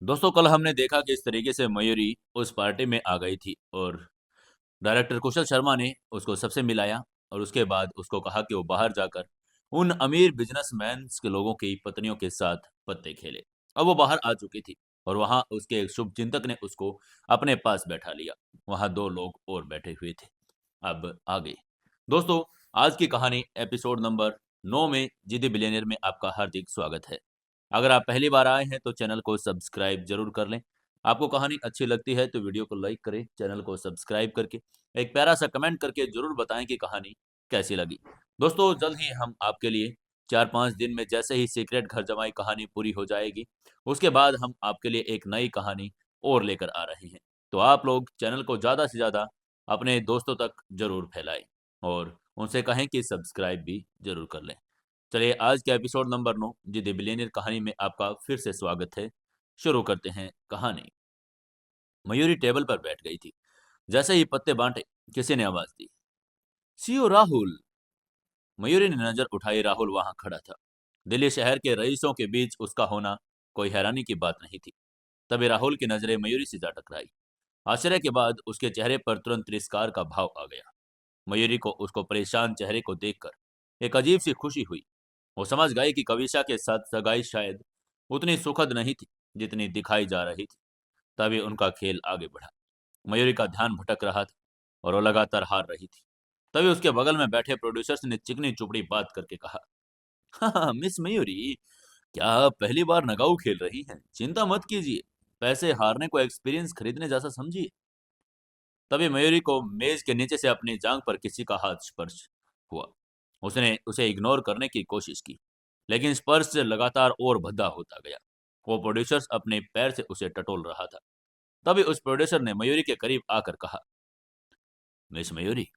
दोस्तों कल हमने देखा कि इस तरीके से मयूरी उस पार्टी में आ गई थी और डायरेक्टर कुशल शर्मा ने उसको सबसे मिलाया और उसके बाद उसको कहा कि वो बाहर जाकर उन अमीर बिजनेसमैन के लोगों की पत्नियों के साथ पत्ते खेले। अब वो बाहर आ चुकी थी और वहां उसके एक शुभ चिंतक ने उसको अपने पास बैठा लिया। वहां दो लोग और बैठे हुए थे। अब आगे दोस्तों, आज की कहानी एपिसोड नंबर 9 में जिद्दी बिलियनियर में आपका हार्दिक स्वागत है। अगर आप पहली बार आए हैं तो चैनल को सब्सक्राइब जरूर कर लें। आपको कहानी अच्छी लगती है तो वीडियो को लाइक करें, चैनल को सब्सक्राइब करके एक प्यारा सा कमेंट करके जरूर बताएं कि कहानी कैसी लगी। दोस्तों जल्द ही हम आपके लिए 4-5 दिन में जैसे ही सीक्रेट घर जमाई कहानी पूरी हो जाएगी, उसके बाद हम आपके लिए एक नई कहानी और लेकर आ रहे हैं। तो आप लोग चैनल को ज़्यादा से ज़्यादा अपने दोस्तों तक जरूर फैलाएं और उनसे कहें कि सब्सक्राइब भी जरूर कर लें। चलिए आज के एपिसोड नंबर 9 जी द बिलियनियर कहानी में आपका फिर से स्वागत है। शुरू करते हैं कहानी। मयूरी टेबल पर बैठ गई थी। जैसे ही पत्ते बांटे, किसी ने आवाज दी, सीओ राहुल। मयूरी ने नजर उठाई। राहुल वहां खड़ा था। दिल्ली शहर के रईसों के बीच उसका होना कोई हैरानी की बात नहीं थी। तभी राहुल की नजरें मयूरी से जा टकराई। आश्चर्य के बाद उसके चेहरे पर तुरंत तिरस्कार का भाव आ गया। मयूरी को उसको परेशान चेहरे को देखकर एक अजीब सी खुशी हुई। वो समझ गई कि कविशा के साथ सगाई शायद उतनी सुखद नहीं थी जितनी दिखाई जा रही थी। तभी उनका खेल आगे बढ़ा। मयूरी का ध्यान भटक रहा था और वो लगातार हार रही थी। तभी उसके बगल में बैठे प्रोड्यूसर्स ने चिकनी चुपड़ी बात करके कहा, हाँ मिस मयूरी, क्या आप पहली बार नगाऊ खेल रही हैं? चिंता मत कीजिए, पैसे हारने को एक्सपीरियंस खरीदने जैसा समझिए। तभी मयूरी को मेज के नीचे से अपनी जांग पर किसी का हाथ स्पर्श हुआ। उसने उसे इग्नोर करने की कोशिश की, लेकिन स्पर्श से लगातार और भद्दा होता गया। वो प्रोड्यूसर्स अपने पैर से उसे टटोल रहा था। तभी उस प्रोड्यूसर ने मयूरी के करीब आकर कहा, मिस मयूरी,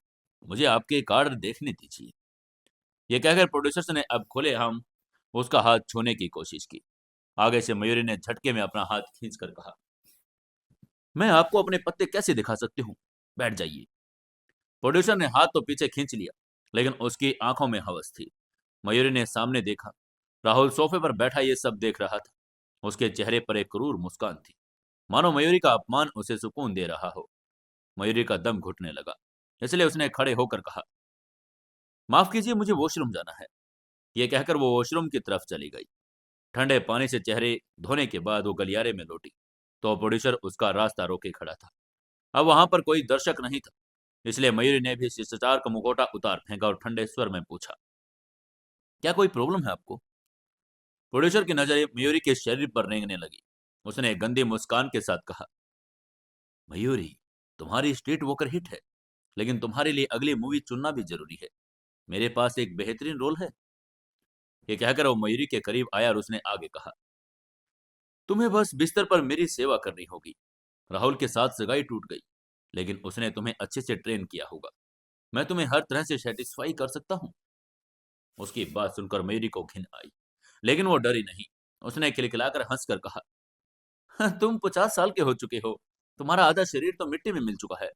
मुझे आपके कार्ड देखने दीजिए। ये कहकर प्रोड्यूसर्स ने अब खुले हम उसका हाथ छूने की कोशिश की। आगे से मयूरी ने झटके में अपना हाथ खींचकर कहा, मैं आपको अपने पत्ते कैसे दिखा सकती हूँ, बैठ जाइए। प्रोड्यूसर ने हाथ तो पीछे खींच लिया, लेकिन उसकी आंखों में हवस थी। मयूरी ने सामने देखा। राहुल सोफे पर बैठा ये सब देख रहा था। उसके चेहरे पर एक क्रूर मुस्कान थी, मानो मयूरी का अपमान उसे सुकून दे रहा हो। मयूरी का दम घुटने लगा, इसलिए उसने खड़े होकर कहा, माफ कीजिए, मुझे वॉशरूम जाना है। ये कहकर वो वॉशरूम की तरफ चली गई। ठंडे पानी से चेहरे धोने के बाद वो गलियारे में लौटी तो प्रोड्यूसर उसका रास्ता रोके खड़ा था। अब वहां पर कोई दर्शक नहीं था, इसलिए मयूरी ने भी शिष्टाचार का मुखौटा उतार फेंका और ठंडे स्वर में पूछा, क्या कोई प्रॉब्लम है आपको? प्रोड्यूसर की नजरें मयूरी के शरीर पर रेंगने लगी। उसने एक गंदी मुस्कान के साथ कहा, मयूरी, तुम्हारी स्ट्रीट वॉकर हिट है, लेकिन तुम्हारे लिए अगली मूवी चुनना भी जरूरी है। मेरे पास एक बेहतरीन रोल है। ये कहकर वो मयूरी के करीब आया और उसने आगे कहा, तुम्हें बस बिस्तर पर मेरी सेवा करनी होगी। राहुल के साथ सगाई टूट गई, लेकिन उसने तुम्हें अच्छे से ट्रेन किया होगा। मैं तुम्हें हर तरह से सेटिस्फाई कर सकता हूँ। उसकी बात सुनकर मयूरी को घिन आई, लेकिन वो डरी नहीं। उसने खिलखिलाकर हंसकर कहा, "हाँ, तुम 50 साल के हो चुके हो। तुम्हारा आधा शरीर तो मिट्टी में मिल चुका है।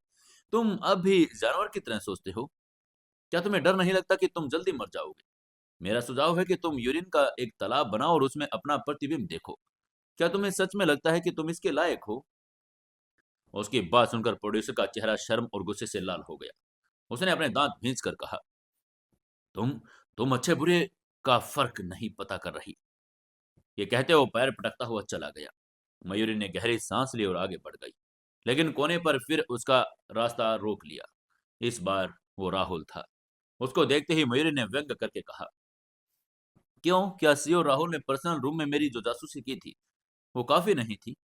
तुम अब भी जानवर की तरह सोचते हो। क्या तुम्हें डर नहीं लगता कि तुम जल्दी मर जाओगे? मेरा सुझाव है कि तुम यूरिन का एक तालाब बनाओ और उसमें अपना प्रतिबिंब देखो। क्या तुम्हें सच में लगता है कि तुम इसके लायक हो?" उसकी बात सुनकर प्रोड्यूसर का चेहरा शर्म और गुस्से से लाल हो गया। उसने अपने दांत भींच कर कहा, तुम तुम अच्छे बुरे का फर्क नहीं पता कर रही। ये कहते वो पैर पटकता हुआ चला गया। मयूरी ने गहरी सांस ली और आगे बढ़ गई, लेकिन कोने पर फिर उसका रास्ता रोक लिया। इस बार वो राहुल था। उसको देखते ही मयूरी ने व्यंग करके कहा, क्यों, क्या सीओ राहुल ने पर्सनल रूम में मेरी जो जासूसी की थी वो काफी नहीं थी?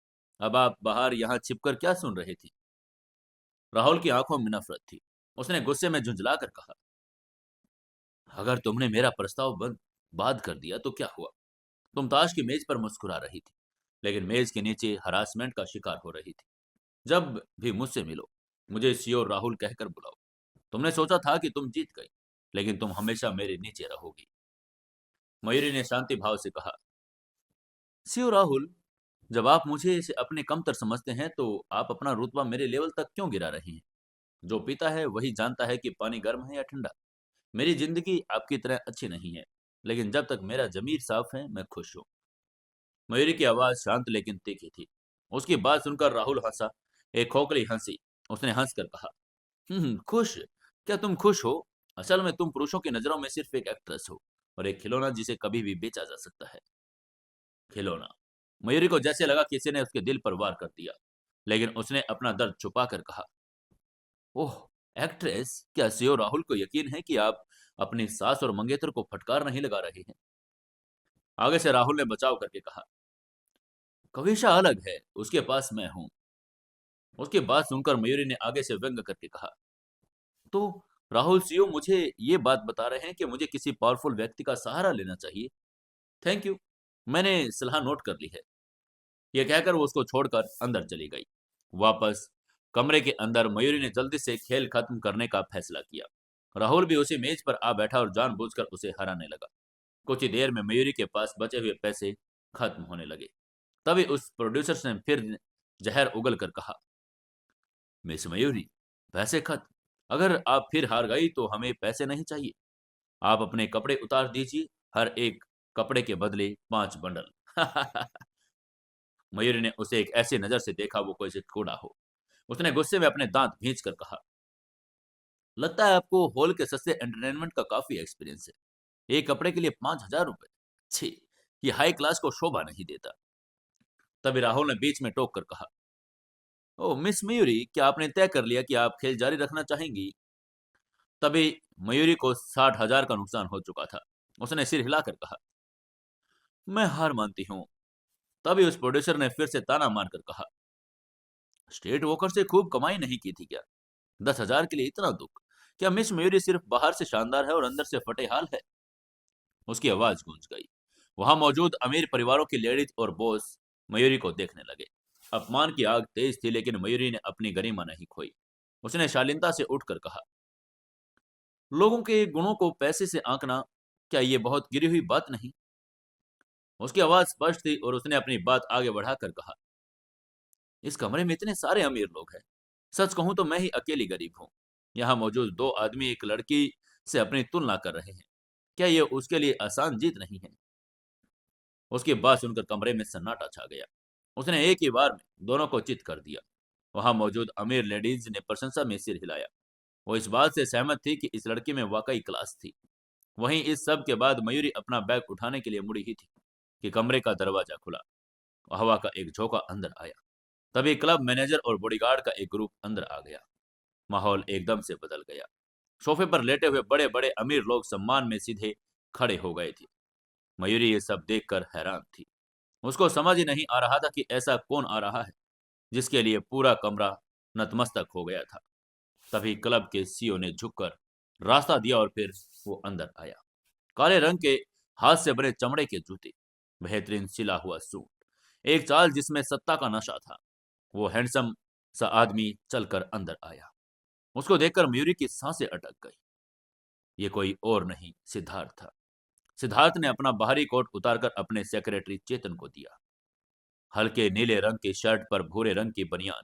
अब आप बाहर यहाँ छिपकर क्या सुन रहे थे? राहुल की आंखों में नफरत थी। उसने गुस्से में झुंझलाकर कहा, अगर तुमने मेरा प्रस्ताव बंद बाद कर दिया तो क्या हुआ? तुम ताश की मेज पर मुस्कुरा रही थी, लेकिन मेज के नीचे हरासमेंट का शिकार हो रही थी। जब भी मुझसे मिलो, मुझे सीओ राहुल कहकर बुलाओ। तुमने सोचा था कि तुम जीत गई, लेकिन तुम हमेशा मेरे नीचे रहोगी। मयूरी ने शांति भाव से कहा, सीओ राहुल, जब आप मुझे से अपने कमतर समझते हैं तो आप अपना रुतबा मेरे लेवल तक क्यों गिरा रही हैं? जो पीता है वही जानता है कि पानी गर्म है या ठंडा। मेरी जिंदगी आपकी तरह अच्छी नहीं है, लेकिन जब तक मेरा जमीर साफ है मैं खुश हूँ। मयूरी की आवाज शांत लेकिन तीखी थी। उसकी बात सुनकर राहुल हंसा, एक खोखली हंसी। उसने हंसकर कहा, खुश? क्या तुम खुश हो? असल में तुम पुरुषों की नजरों में सिर्फ एक एक्ट्रेस हो और एक खिलौना जिसे कभी भी बेचा जा सकता है। खिलौना। मयूरी को जैसे लगा किसी ने उसके दिल पर वार कर दिया, लेकिन उसने अपना दर्द छुपा कर कहा, ओह, एक्ट्रेस? क्या सीओ राहुल को यकीन है कि आप अपनी सास और मंगेतर को फटकार नहीं लगा रहे हैं? आगे से राहुल ने बचाव करके कहा, कविशा अलग है, उसके पास मैं हूं। उसकी बात सुनकर मयूरी ने आगे से व्यंग करके कहा, तो राहुल सीओ मुझे ये बात बता रहे हैं कि मुझे किसी पावरफुल व्यक्ति का सहारा लेना चाहिए। थैंक यू, मैंने सलाह नोट कर ली है। यह कहकर वो उसको छोड़कर अंदर चली गई। वापस कमरे के अंदर मयूरी ने जल्दी से खेल खत्म करने का फैसला किया। राहुल भी उसी मेज पर आ बैठा और जानबूझकर उसे हराने लगा। कुछ ही देर में मयूरी के पास बचे हुए पैसे खत्म होने लगे। तभी उस प्रोड्यूसर ने फिर जहर उगल कर कहा, मिस मयूरी, पैसे खत्म? अगर आप फिर हार गई तो हमें पैसे नहीं चाहिए। आप अपने कपड़े उतार दीजिए, हर एक कपड़े के बदले 5 बंडल। मयूरी ने उसे एक ऐसी नजर से देखा वो कोई से कूड़ा हो। उसने गुस्से में अपने दांत भींच कर कहा, लगता है आपको हॉल के सस्ते एंटरटेनमेंट का काफी एक्सपीरियंस है। एक कपड़े के लिए 5,000 रुपए? छी, ये हाई क्लास को शोभा नहीं देता। तभी राहुल ने बीच में टोक कर कहा, ओह मिस मयूरी, क्या आपने तय कर लिया कि आप खेल जारी रखना चाहेंगी? तभी मयूरी को 60,000 का नुकसान हो चुका था। उसने सिर हिलाकर कहा, मैं हार मानती हूँ। तभी उस प्रोड्यूसर ने फिर से ताना मारकर कहा, स्टेट वॉकर से खूब कमाई नहीं की थी क्या? 10,000 के लिए इतना दुख? क्या मिस मयूरी सिर्फ बाहर से शानदार है और अंदर से फटे हाल है? उसकी आवाज गूंज गई। वहां मौजूद अमीर परिवारों की लेडीज और बॉस मयूरी को देखने लगे। अपमान की आग तेज थी, लेकिन मयूरी ने अपनी गरिमा नहीं खोई। उसने शालीनता से उठकर कहा, लोगों के गुणों को पैसे से आंकना, क्या ये बहुत गिरी हुई बात नहीं? उसकी आवाज स्पष्ट थी और उसने अपनी बात आगे बढ़ाकर कहा, इस कमरे में इतने सारे अमीर लोग हैं, सच कहूं तो मैं ही अकेली गरीब हूं। यहाँ मौजूद 2 आदमी एक लड़की से अपनी तुलना कर रहे हैं। क्या ये उसके लिए आसान जीत नहीं है? उसकी बात सुनकर कमरे में सन्नाटा छा गया। उसने एक ही बार में दोनों को चित कर दिया। वहां मौजूद अमीर लेडीज ने प्रशंसा में सिर हिलाया। वो इस बात से सहमत थी कि इस लड़की में वाकई क्लास थी। वहीं इस सब के बाद मयूरी अपना बैग उठाने के लिए मुड़ी ही थी कि कमरे का दरवाजा खुला। हवा का एक झोंका अंदर आया। तभी क्लब मैनेजर और बॉडीगार्ड का एक ग्रुप अंदर आ गया। माहौल एकदम से बदल गया। सोफे पर लेटे हुए बड़े बड़े अमीर लोग सम्मान में सीधे खड़े हो गए थे। मयूरी ये सब देखकर हैरान थी। उसको समझ ही नहीं आ रहा था कि ऐसा कौन आ रहा है जिसके लिए पूरा कमरा नतमस्तक हो गया था। तभी क्लब के सीईओ ने झुककर रास्ता दिया और फिर वो अंदर आया। काले रंग के हाथ से बने चमड़े के जूते, बेहतरीन सिला हुआ सूट, एक चाल जिसमें सत्ता का नशा था। वो हैंडसम सा आदमी चलकर अंदर आया। उसको देखकर मयूरी की सांसें अटक गई। ये कोई और नहीं, सिद्धार्थ था। सिद्धार्थ ने अपना बाहरी कोट उतारकर अपने सेक्रेटरी चेतन को दिया। हल्के नीले रंग की शर्ट पर भूरे रंग की बनियान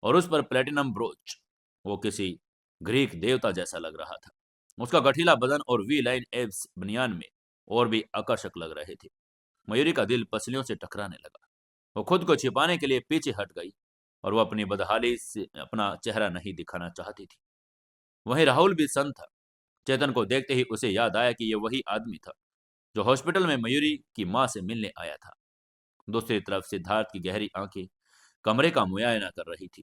और उस पर प्लेटिनम ब्रोच। वो किसी ग्रीक देवता जैसा लग रहा था। उसका गठीला बदन और वी लाइन एब्स बनियान में और भी आकर्षक लग रहे थे। मयूरी का दिल पसलियों से टकराने लगा। वो खुद को छिपाने के लिए पीछे हट गई और वो अपनी बदहाली से अपना चेहरा नहीं दिखाना चाहती थी। वहीं राहुल भी सन्न था। चेतन को देखते ही उसे याद आया कि ये वही आदमी था जो हॉस्पिटल में मयूरी की मां से मिलने आया था। दूसरी तरफ सिद्धार्थ की गहरी आंखें कमरे का मुआयना कर रही थी।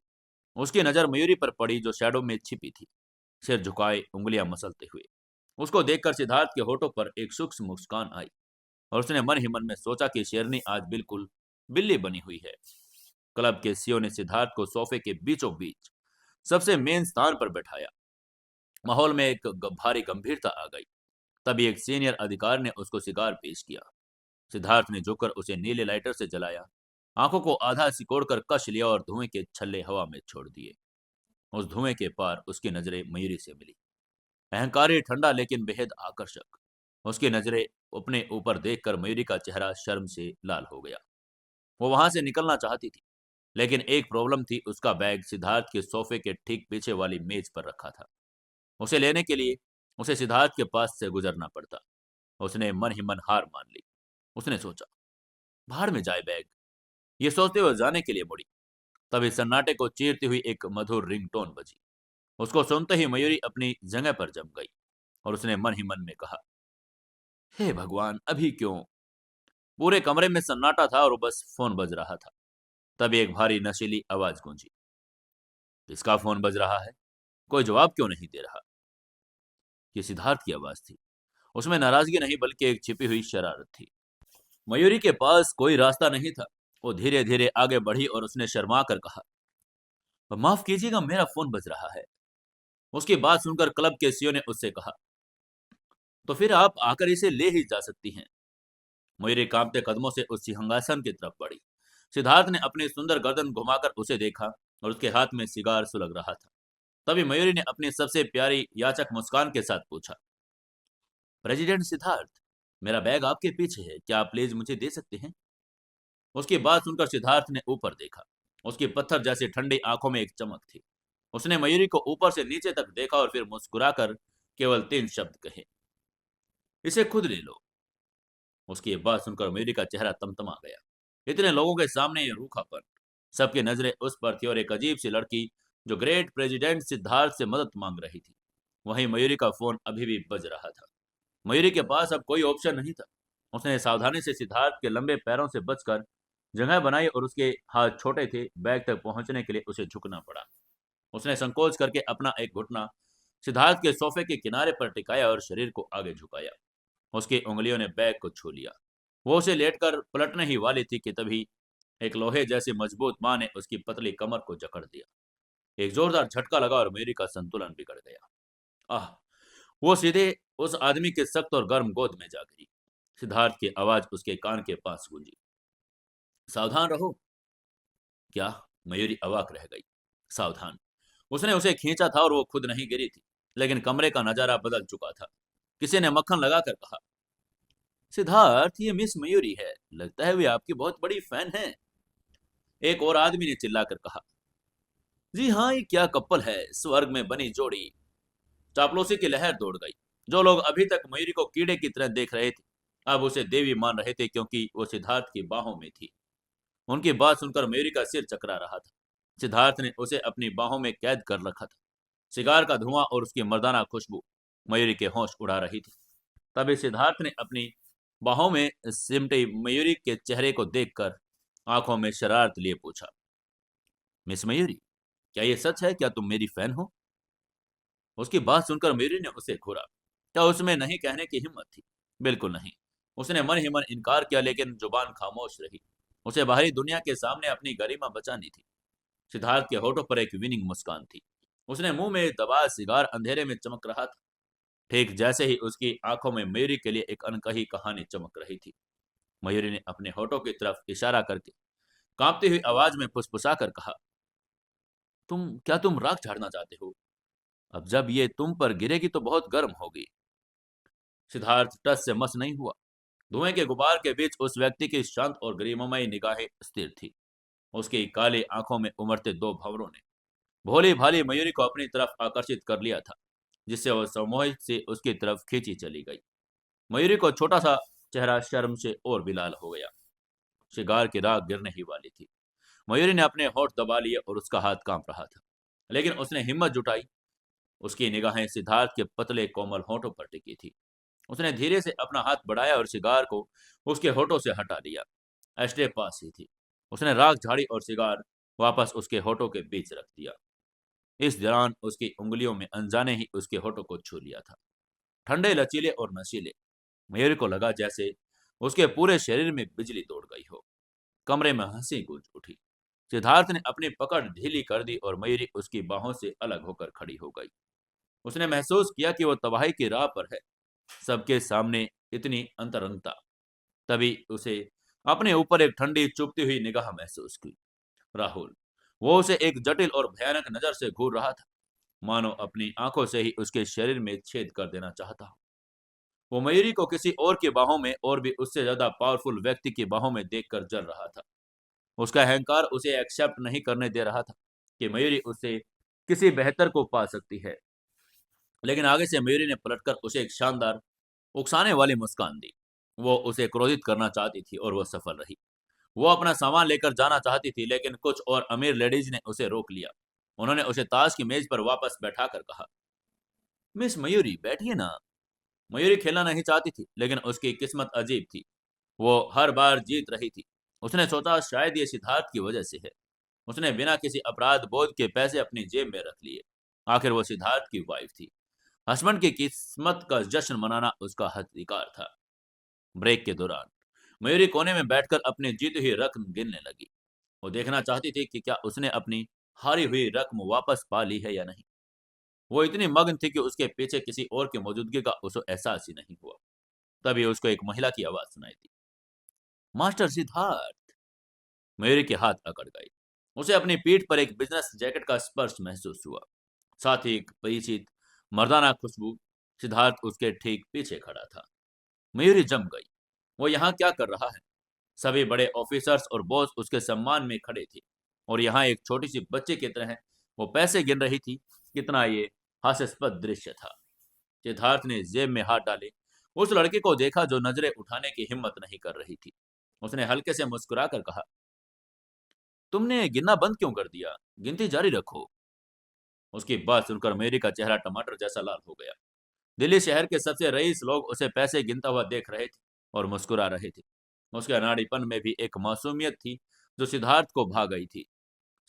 उसकी नजर मयूरी पर पड़ी जो शैडो में छिपी थी, सिर झुकाए उंगलियां मसलते हुए। उसको देखकर सिद्धार्थ के होठों पर एक सूक्ष्म मुस्कान आई और उसने मन ही मन में सोचा कि शेरनी आज बिल्कुल बिल्ली बनी हुई है। क्लब के सीईओ ने सिद्धार्थ को सोफे के बीचों बीच सबसे मेन स्थान पर बैठाया। माहौल में एक भारी गंभीरता आ गई। तभी एक सीनियर अधिकारी ने उसको सिगार पेश किया। सिद्धार्थ ने झुककर उसे नीले लाइटर से जलाया, आंखों को आधा सिकोड़कर कस लिया और धुएं के छल्ले हवा में छोड़ दिए। उस धुएं के पार उसकी नजरें मयूरी से मिली। अहंकारी, ठंडा लेकिन बेहद आकर्षक। उसकी नजरें अपने ऊपर देखकर मयूरी का चेहरा शर्म से लाल हो गया। वो वहां से निकलना चाहती थी, लेकिन एक प्रॉब्लम थी। उसका बैग सिद्धार्थ के सोफे के ठीक पीछे वाली मेज पर रखा था। उसे लेने के लिए उसे सिद्धार्थ के पास से गुजरना पड़ता। उसने मन ही मन हार मान ली। उसने सोचा, भाड़ में जाए बैग। ये सोचते हुए जाने के लिए मुड़ी। तभी सन्नाटे को चीरती हुई एक मधुर रिंगटोन बजी। उसको सुनते ही मयूरी अपनी जगह पर जम गई और उसने मन ही मन में कहा, हे भगवान, अभी क्यों? पूरे कमरे में सन्नाटा था और बस फोन बज रहा था। तभी एक भारी नशीली आवाज गूंजी। किसका फोन बज रहा है? कोई जवाब क्यों नहीं दे रहा? ये सिद्धार्थ की आवाज थी। उसमें नाराजगी नहीं बल्कि एक छिपी हुई शरारत थी। मयूरी के पास कोई रास्ता नहीं था। वो धीरे धीरे आगे बढ़ी और उसने शर्मा कर कहा, माफ कीजिएगा, मेरा फोन बज रहा है। उसकी बात सुनकर क्लब के सीईओ ने उससे कहा, तो फिर आप आकर इसे ले ही जा सकती हैं। मयूरी कांपते कदमों से उस सिंहासन की तरफ बढ़ी। सिद्धार्थ ने अपनी सुंदर गर्दन घुमाकर उसे देखा और उसके हाथ में सिगार सुलग रहा था। तभी मयूरी ने अपनी सबसे प्यारी याचक मुस्कान के साथ पूछा, प्रेसिडेंट सिद्धार्थ, मेरा बैग आपके पीछे है, क्या आप प्लीज मुझे दे सकते हैं? उसकी बात सुनकर सिद्धार्थ ने ऊपर देखा। उसकी पत्थर जैसी ठंडी आंखों में एक चमक थी। उसने मयूरी को ऊपर से नीचे तक देखा और फिर मुस्कुराकर केवल 3 शब्द कहे, इसे खुद ले लो। उसकी ये बात सुनकर मयूरी का चेहरा तमतमा गया। इतने लोगों के सामने ये रूखापन। सबकी नजरें उस पर थी और एक अजीब सी लड़की जो ग्रेट प्रेसिडेंट सिद्धार्थ से मदद मांग रही थी, वहीं मयूरी का फोन अभी भी बज रहा था। मयूरी के पास अब कोई ऑप्शन नहीं था। उसने सावधानी से सिद्धार्थ के लंबे पैरों से बचकर जगह बनाई और उसके हाथ छोटे थे, बैग तक पहुंचने के लिए उसे झुकना पड़ा। उसने संकोच करके अपना एक घुटना सिद्धार्थ के सोफे के किनारे पर टिकाया और शरीर को आगे झुकाया। उसकी उंगलियों ने बैग को छू लिया। वो उसे लेटकर पलटने ही वाली थी कि तभी एक लोहे जैसी मजबूत मां ने उसकी पतली कमर को जकड़ दिया। एक जोरदार झटका लगा और मेरी का संतुलन बिगड़ गया। आह! वो सीधे उस आदमी के सख्त और गर्म गोद में जा गिरी। सिद्धार्थ की आवाज उसके कान के पास गूंजी, सावधान रहो। क्या? मयूरी अवाक रह गई। सावधान? उसने उसे खींचा था और वो खुद नहीं गिरी थी, लेकिन कमरे का नजारा बदल चुका था। किसी ने मक्खन लगाकर कहा, सिद्धार्थ, ये मिस मयूरी है, लगता है वे आपकी बहुत बड़ी फैन है। एक और आदमी ने चिल्लाकर कहा, जी हाँ, ये क्या कपल है, स्वर्ग में बनी जोड़ी। चापलूसी की लहर दौड़ गई। जो लोग अभी तक मयूरी को कीड़े की तरह देख रहे थे, अब उसे देवी मान रहे थे क्योंकि वो सिद्धार्थ की बाहों में थी। उनकी बात सुनकर मयूरी का सिर चकरा रहा था। सिद्धार्थ ने उसे अपनी बाहों में कैद कर रखा था। सिगार का धुआं और उसकी मर्दाना खुशबू मयूरी के होश उड़ा रही थी। तभी सिद्धार्थ ने अपनी बाहों में सिमटी मयूरी के चेहरे को देखकर आंखों में शरारत लिए पूछा, मिस मयूरी, क्या ये सच है? क्या तुम मेरी फैन हो? उसकी बात सुनकर मयूरी ने उसे घूरा। क्या उसमें नहीं कहने की हिम्मत थी? बिल्कुल नहीं। उसने मन ही मन इनकार किया, लेकिन जुबान खामोश रही। उसे बाहरी दुनिया के सामने अपनी गरिमा बचानी थी। सिद्धार्थ के होठों पर एक विनिंग मुस्कान थी। उसने मुंह में दबा सिगार अंधेरे में चमक रहा था। ठीक जैसे ही उसकी आंखों में मयूरी के लिए एक अनकही कहानी चमक रही थी। मयूरी ने अपने होठों की तरफ इशारा करके कांपती हुई आवाज में फुसफुसा कर कहा, तुम राख झाड़ना चाहते हो? अब जब ये तुम पर गिरेगी तो बहुत गर्म होगी। सिद्धार्थ टस से मस नहीं हुआ। धुएं के गुबार के बीच उस व्यक्ति की शांत और गरिमामयी निगाहें स्थिर थी। उसकी काली आंखों में उमड़ते 2 भंवरों ने भोली भाली मयूरी को अपनी तरफ आकर्षित कर लिया था, जिससे वह सम्मोहित से उसकी तरफ खींची चली गई। मयूरी को छोटा सा चेहरा शर्म से और भी लाल हो गया। शिगार की राख गिरने ही वाली थी। मयूरी ने अपने होठ दबा लिए और उसका हाथ कांप रहा था, लेकिन उसने हिम्मत जुटाई। उसकी निगाहें सिद्धार्थ के पतले कोमल होठों पर टिकी थी। उसने धीरे से अपना हाथ बढ़ाया और सिगार को उसके होठों से हटा लिया। एस्ट्रे पास ही थी। उसने राख झाड़ी और सिगार वापस उसके होठों के बीच रख दिया। इस दौरान उसकी उंगलियों में अनजाने ही उसके होठों को छू लिया था, ठंडे, लचीले और नशीले। मयूरी को लगा जैसे उसके पूरे शरीर में बिजली दौड़ गई हो। कमरे में हंसी गूंज उठी। सिद्धार्थ ने अपनी पकड़ ढीली कर दी और मयूरी उसकी बाहों से अलग होकर खड़ी हो गई। उसने महसूस किया कि वो तबाही की राह पर है, सबके सामने इतनी अंतरंगता। तभी उसे अपने ऊपर एक ठंडी चुभती हुई निगाह महसूस की। राहुल। वो उसे एक जटिल और भयानक नजर से घूर रहा था, मानो अपनी आंखों से ही उसके शरीर में छेद कर देना चाहता हो। वो मयूरी को किसी और की बाहों में और भी उससे ज्यादा पावरफुल व्यक्ति की बाहों में देखकर जल रहा था। उसका अहंकार उसे एक्सेप्ट नहीं करने दे रहा था कि मयूरी उससे किसी बेहतर को पा सकती है। लेकिन आगे से मयूरी ने पलटकर उसे एक शानदार उकसाने वाली मुस्कान दी। वो उसे क्रोधित करना चाहती थी और वह सफल रही। वो अपना सामान लेकर जाना चाहती थी, लेकिन कुछ और अमीर लेडीज ने उसे रोक लिया। उन्होंने उसे ताश की मेज पर वापस बैठाकर कहा, मिस मयूरी बैठिए ना। मयूरी खेलना नहीं चाहती थी, लेकिन उसकी किस्मत अजीब थी। वो हर बार जीत रही थी। उसने सोचा शायद ये सिद्धार्थ की वजह से है। उसने बिना किसी अपराध बोध के पैसे अपनी जेब में रख लिए। आखिर वो सिद्धार्थ की वाइफ थी। हस्बैंड की किस्मत का जश्न मनाना उसका अधिकार था। ब्रेक के दौरान मयूरी कोने में बैठकर अपनी जीती हुई रकम गिनने लगी। वो देखना चाहती थी कि क्या उसने अपनी हारी हुई रकम वापस पा ली है या नहीं। वो इतनी मग्न थी कि उसके पीछे किसी और की मौजूदगी का उसे एहसास ही नहीं हुआ। तभी उसको एक महिला की आवाज सुनाई दी, मास्टर सिद्धार्थ। मयूरी के हाथ अकड़ गए। उसे अपनी पीठ पर एक बिजनेस जैकेट का स्पर्श महसूस हुआ, साथ ही एक परिचित मर्दाना खुशबू। सिद्धार्थ उसके ठीक पीछे खड़ा था। मयूरी जम गई। वो यहाँ क्या कर रहा है? सभी बड़े ऑफिसर्स और बॉस उसके सम्मान में खड़े थे, और यहाँ एक छोटी सी बच्चे की तरह वो पैसे गिन रही थी। कितना ये हास्यास्पद दृश्य था। सिद्धार्थ ने जेब में हाथ डाले उस लड़के को देखा जो नजरें उठाने की हिम्मत नहीं कर रही थी। उसने हल्के से मुस्कुराकर कहा, तुमने गिनना बंद क्यों कर दिया? गिनती जारी रखो। उसकी बात सुनकर मेरी का चेहरा टमाटर जैसा लाल हो गया। दिल्ली शहर के सबसे रईस लोग उसे पैसे गिनता हुआ देख रहे थे और मुस्कुरा रहे थे। उसके अनाड़ीपन में भी एक मासूमियत थी जो सिद्धार्थ को भा गई थी।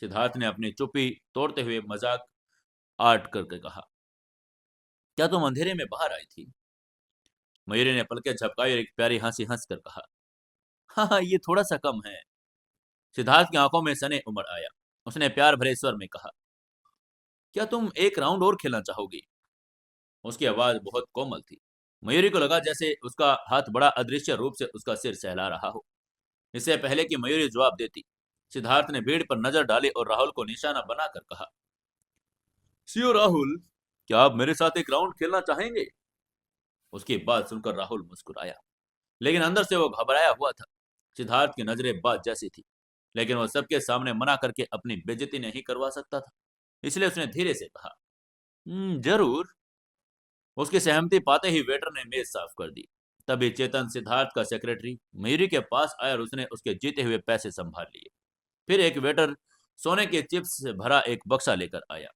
सिद्धार्थ ने अपनी चुप्पी तोड़ते हुए मजाक आट करके कहा, क्या तुम अंधेरे में बाहर आई थी? मयूरी ने पलके झपकाई और एक प्यारी हंसी हंसकर कहा, हाँ हाँ, ये थोड़ा सा कम है। सिद्धार्थ की आंखों में सने उमड़ आया। उसने प्यार भरे स्वर में कहा, क्या तुम एक राउंड और खेलना चाहोगी? उसकी आवाज बहुत कोमल थी। मयूरी को लगा जैसे उसका हाथ बड़ा अदृश्य रूप से उसका सिर सहला रहा हो। इससे पहले कि मयूरी जवाब देती, सिद्धार्थ ने भीड़ पर नजर डाली और राहुल को निशाना बनाकर कहा, सीओ राहुल, क्या आप मेरे साथ एक राउंड खेलना चाहेंगे? उसकी बात सुनकर राहुल मुस्कुराया, लेकिन अंदर से वो घबराया हुआ था। सिद्धार्थ की नजरें बात जैसी थी, लेकिन वो सबके सामने मना करके अपनी बेइज्जती नहीं करवा सकता था। इसलिए उसने धीरे से कहा, जरूर। उसकी सहमति पाते ही वेटर ने मेज साफ कर दी। तभी चेतन, सिद्धार्थ का सेक्रेटरी, मयूरी के पास आया और उसने उसके जीते हुए पैसे संभाल लिए। फिर एक वेटर सोने के चिप्स से भरा एक बक्सा लेकर आया।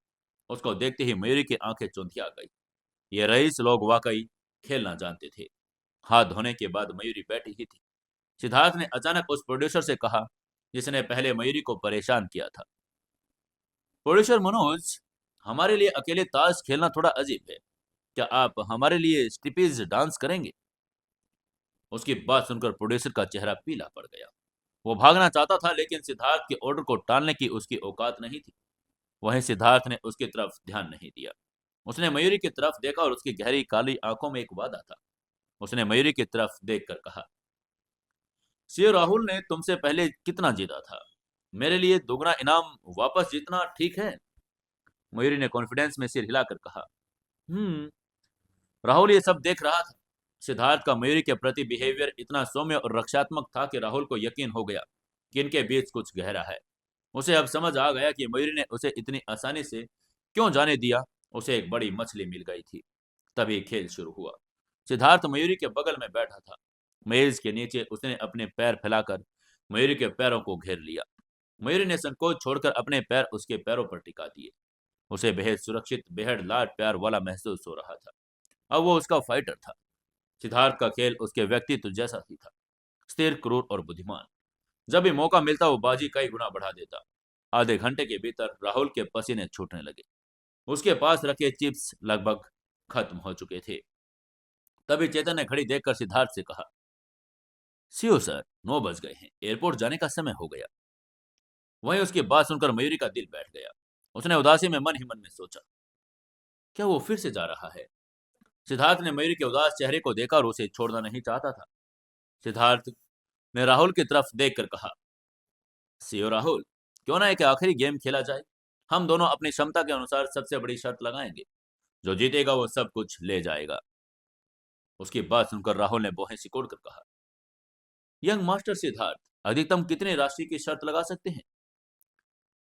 उसको देखते ही मयूरी की आंखें चौंधिया गई। ये रईस लोग वाकई खेलना जानते थे। हाथ धोने के बाद मयूरी बैठी ही थी। सिद्धार्थ ने अचानक उस प्रोड्यूसर से कहा जिसने पहले मयूरी को परेशान किया था, प्रोड्यूसर मनोज, हमारे लिए अकेले ताश खेलना थोड़ा अजीब है। क्या आप हमारे लिए स्ट्रिपीज डांस करेंगे? उसकी बात सुनकर प्रोड्यूसर का चेहरा पीला पड़ गया। वो भागना चाहता था, लेकिन सिद्धार्थ के ऑर्डर को टालने की उसकी औकात नहीं थी। वहीं सिद्धार्थ ने उसकी तरफ ध्यान नहीं दिया। उसने मयूरी की तरफ देखा और उसकी गहरी काली आंखों में एक वादा था। उसने मयूरी की तरफ देखकर कहा, सीओ राहुल ने तुमसे पहले कितना जीता था? मेरे लिए दोगुना इनाम वापस जीतना ठीक है? मयूरी ने कॉन्फिडेंस में सिर हिलाकर कहा, हम्म। राहुल ये सब देख रहा था। सिद्धार्थ का मयूरी के प्रति बिहेवियर इतना सौम्य और रक्षात्मक था कि राहुल को यकीन हो गया कि इनके बीच कुछ गहरा है। उसे अब समझ आ गया कि मयूरी ने उसे इतनी आसानी से क्यों जाने दिया। उसे एक बड़ी मछली मिल गई थी। तभी खेल शुरू हुआ। सिद्धार्थ मयूरी के बगल में बैठा था। मेज के नीचे उसने अपने पैर फैलाकर मयूरी के पैरों को घेर लिया। मयूरी ने संकोच छोड़कर अपने पैर उसके पैरों पर टिका दिए। उसे बेहद सुरक्षित, बेहद लाड प्यार वाला महसूस हो रहा था। अब वो उसका फाइटर था। सिद्धार्थ का खेल उसके व्यक्तित्व जैसा ही था, स्थिर, क्रूर और बुद्धिमान। जब भी मौका मिलता वो बाजी कई गुना बढ़ा देता। आधे घंटे के भीतर राहुल के पसीने छूटने लगे। उसके पास रखे चिप्स लगभग खत्म हो चुके थे। तभी चेतन ने घड़ी देखकर सिद्धार्थ से कहा, सीओ सर, 9 बज गए हैं, एयरपोर्ट जाने का समय हो गया। वहीं उसकी बात सुनकर मयूरी का दिल बैठ गया। उसने उदासी में मन ही मन में सोचा, क्या वो फिर से जा रहा है? सिद्धार्थ ने मयूरी के उदास चेहरे को देखा और उसे छोड़ना नहीं चाहता था। सिद्धार्थ ने राहुल की तरफ देखकर कहा, सीओ राहुल, क्यों ना एक आखिरी गेम खेला जाए? हम दोनों अपनी क्षमता के अनुसार सबसे बड़ी शर्त लगाएंगे। जो जीतेगा वो सब कुछ ले जाएगा। उसकी बात सुनकर राहुल ने भौहें सिकोड़कर कहा, यंग मास्टर सिद्धार्थ, अधिकतम कितने राशि की शर्त लगा सकते हैं?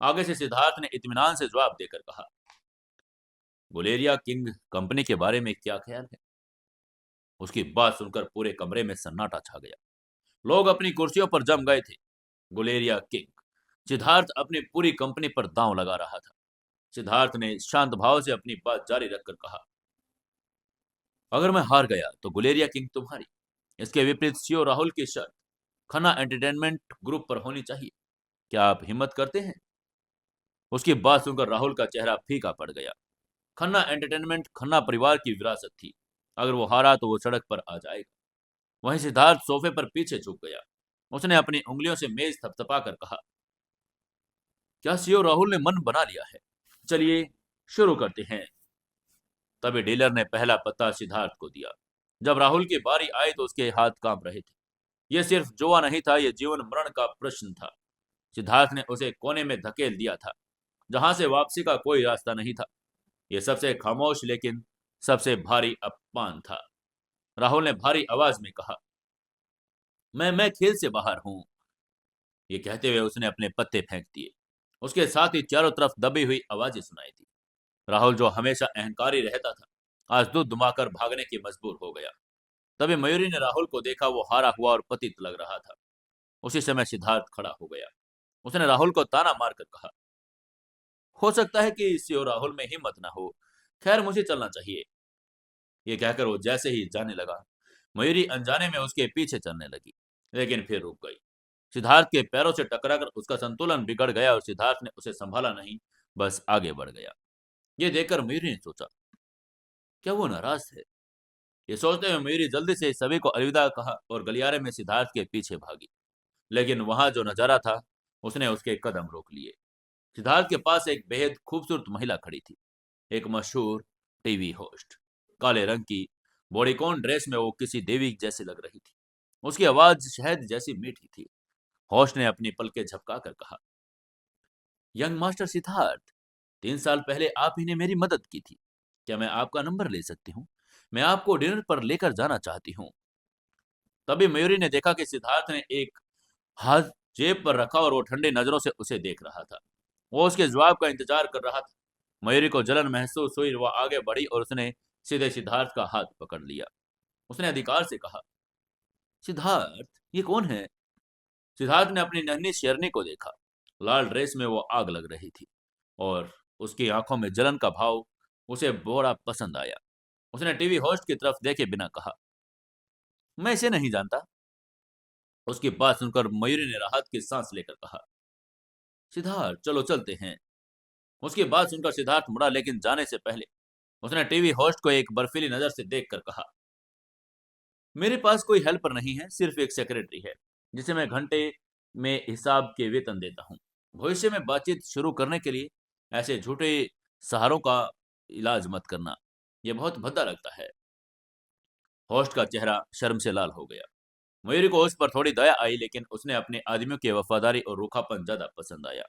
आगे से सिद्धार्थ ने इत्मीनान से जवाब देकर कहा, गुलेरिया किंग कंपनी के बारे में क्या ख्याल है? उसकी बात सुनकर पूरे कमरे में सन्नाटा छा गया। लोग अपनी कुर्सियों पर जम गए थे। गुलेरिया किंग। सिद्धार्थ अपनी पूरी कंपनी पर दांव लगा रहा था। सिद्धार्थ ने शांत भाव से अपनी बात जारी रखकर कहा, अगर मैं हार गया तो गुलेरिया किंग तुम्हारी, इसके विपरीत सीओ राहुल की शर्त खन्ना एंटरटेनमेंट ग्रुप पर होनी चाहिए। क्या आप हिम्मत करते हैं? उसकी बात सुनकर राहुल का चेहरा फीका पड़ गया। खन्ना एंटरटेनमेंट खन्ना परिवार की विरासत थी। अगर वो हारा तो वो सड़क पर आ जाएगा। वहीं सिद्धार्थ सोफे पर पीछे झुक गया। उसने अपनी उंगलियों से मेज थपथपा कर कहा, क्या सीओ राहुल ने मन बना लिया है? चलिए शुरू करते हैं। तभी डीलर ने पहला पत्ता सिद्धार्थ को दिया। जब राहुल की बारी आई तो उसके हाथ कांप रहे थे। यह सिर्फ जुआ नहीं था, यह जीवन मरण का प्रश्न था। सिद्धार्थ ने उसे कोने में धकेल दिया था, जहां से वापसी का कोई रास्ता नहीं था। यह सबसे खामोश लेकिन सबसे भारी अपमान था। राहुल ने भारी आवाज में कहा, मैं खेल से बाहर हूं। ये कहते हुए उसने अपने पत्ते फेंक दिए। उसके साथ ही चारों तरफ दबी हुई आवाजें सुनाई दी। राहुल, जो हमेशा अहंकारी रहता था, आज दूध दुमाकर भागने की मजबूर हो गया। तभी मयूरी ने राहुल को देखा। वो हारा हुआ और पतित लग रहा था। उसी समय सिद्धार्थ खड़ा हो गया। उसने राहुल को ताना मारकर कहा, हो सकता है कि इसी और राहुल में हिम्मत ना हो। खैर, मुझे चलना चाहिए। ये कहकर वो जैसे ही जाने लगा, मयूरी अनजाने में उसके पीछे चलने लगी, लेकिन फिर रुक गई। सिद्धार्थ के पैरों से टकराकर उसका संतुलन बिगड़ गया और सिद्धार्थ ने उसे संभाला नहीं, बस आगे बढ़ गया। ये देखकर मयूरी ने सोचा, क्या वो नाराज है? ये सोचते हुए मयूरी जल्दी से सभी को अलविदा कहा और गलियारे में सिद्धार्थ के पीछे भागी। लेकिन वहां जो नजारा था, उसने उसके कदम रोक लिए। सिद्धार्थ के पास एक बेहद खूबसूरत महिला खड़ी थी। एक मशहूर टीवी होस्ट। काले रंग की बॉडीकॉन ड्रेस में वो किसी देवी जैसी लग रही थी। उसकी आवाज शहद जैसी मीठी थी। होस्ट ने अपनी पलकें झपकाकर कहा, यंग मास्टर सिद्धार्थ, 3 साल पहले आप ही ने मेरी मदद की थी। क्या मैं आपका नंबर ले सकती हूँ? मैं आपको डिनर पर लेकर जाना चाहती हूँ। तभी मयूरी ने देखा कि सिद्धार्थ ने एक हाथ जेब पर रखा और वो ठंडी नजरों से उसे देख रहा था। वो उसके जवाब का इंतजार कर रहा था। मयूरी को जलन महसूस हुई। वह आगे बढ़ी और उसने सीधे सिद्धार्थ का हाथ पकड़ लिया। उसने अधिकार से कहा, सिद्धार्थ, ये कौन है? सिद्धार्थ ने अपनी नन्ही शेरनी को देखा। लाल ड्रेस में वो आग लग रही थी और उसकी आंखों में जलन का भाव उसे बड़ा पसंद आया। उसने टीवी होस्ट की तरफ देखे बिना कहा, मैं इसे नहीं जानता। उसकी बात सुनकर मयूरी ने राहत की सांस लेकर कहा, सिद्धार्थ, चलो चलते हैं। उसकी बात सुनकर सिद्धार्थ मुड़ा, लेकिन जाने से पहले उसने टीवी होस्ट को एक बर्फीली नजर से देखकर कहा, मेरे पास कोई हेल्पर नहीं है, सिर्फ एक सेक्रेटरी है, जिसे मैं घंटे में हिसाब के वेतन देता हूँ। भविष्य में बातचीत शुरू करने के लिए ऐसे झूठे सहारों का इलाज मत करना। यह बहुत भद्दा लगता है। होस्ट का चेहरा शर्म से लाल हो गया। मयूरी को उस पर थोड़ी दया आई, लेकिन उसने अपने आदमियों की वफादारी और रूखापन ज्यादा पसंद आया।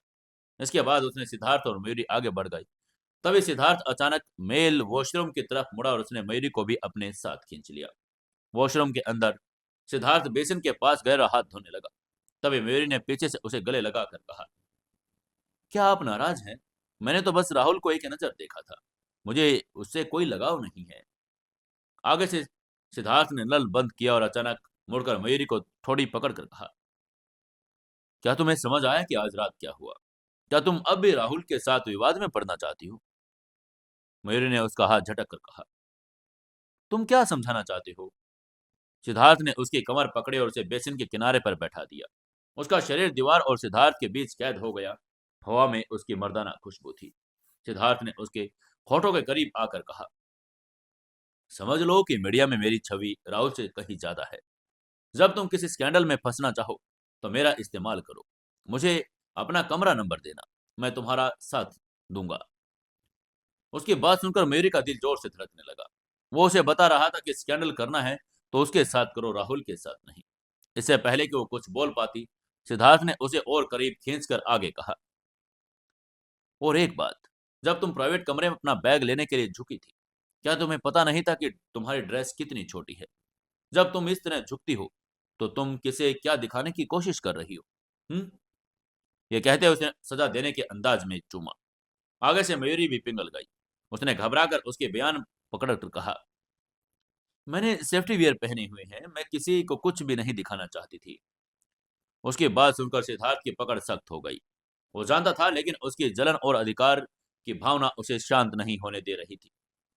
इसके बाद उसने सिद्धार्थ और मयूरी आगे बढ़ गई। तभी सिद्धार्थ अचानक मेल वॉशरूम की तरफ मुड़ा और उसने मयूरी को भी अपने साथ खींच लिया। वॉशरूम के अंदर सिद्धार्थ बेसिन के पास गहरा हाथ धोने लगा। तभी मयूरी ने पीछे से उसे गले लगाकर कहा, क्या आप नाराज हैं? मैंने तो बस राहुल को एक नजर देखा था, मुझे उससे कोई लगाव नहीं है। आगे से सिद्धार्थ ने नल बंद किया और अचानक मुड़कर मयूरी को थोड़ी पकड़कर कहा, क्या तुम्हें समझ आया कि आज रात क्या हुआ? क्या तुम अब भी राहुल के साथ विवाद में पड़ना चाहती हो? मयूरी ने उसका हाथ झटक कर कहा, तुम क्या समझाना चाहते हो? सिद्धार्थ ने उसकी कमर पकड़ी और उसे बेसिन के किनारे पर बैठा दिया। उसका शरीर दीवार और सिद्धार्थ के बीच कैद हो गया। हवा में उसकी मर्दाना खुशबू थी। सिद्धार्थ ने उसके होठों के करीब आकर कहा, समझ लो कि मीडिया में मेरी छवि राहुल से कहीं ज्यादा है। जब तुम किसी स्कैंडल में फंसना चाहो तो मेरा इस्तेमाल करो। मुझे अपना कमरा नंबर देना, मैं तुम्हारा साथ दूंगा। उसकी बात सुनकर मेरी का दिल जोर से धड़कने लगा। वो उसे बता रहा था कि स्कैंडल करना है तो उसके साथ करो, राहुल के साथ नहीं। इससे पहले कि वो कुछ बोल पाती, सिद्धार्थ ने उसे और करीब खींचकर आगे कहा, और एक बात, जब तुम प्राइवेट कमरे में अपना बैग लेने के लिए झुकी थी, क्या तुम्हें पता नहीं था कि तुम्हारी ड्रेस कितनी छोटी है? जब तुम इस तरह झुकती हो तो तुम किसे क्या दिखाने की कोशिश कर रही हो? ये कहते उसने सजा देने के अंदाज में चूमा। आगे से मयूरी भी पिघल गई। उसने घबराकर उसके बयान पकड़कर कहा, मैंने सेफ्टी वियर पहने हुए हैं, मैं किसी को कुछ भी नहीं दिखाना चाहती थी। उसकी बात सुनकर सिद्धार्थ की पकड़ सख्त हो गई। वो जानता था, लेकिन उसकी जलन और अधिकार की भावना उसे शांत नहीं होने दे रही थी।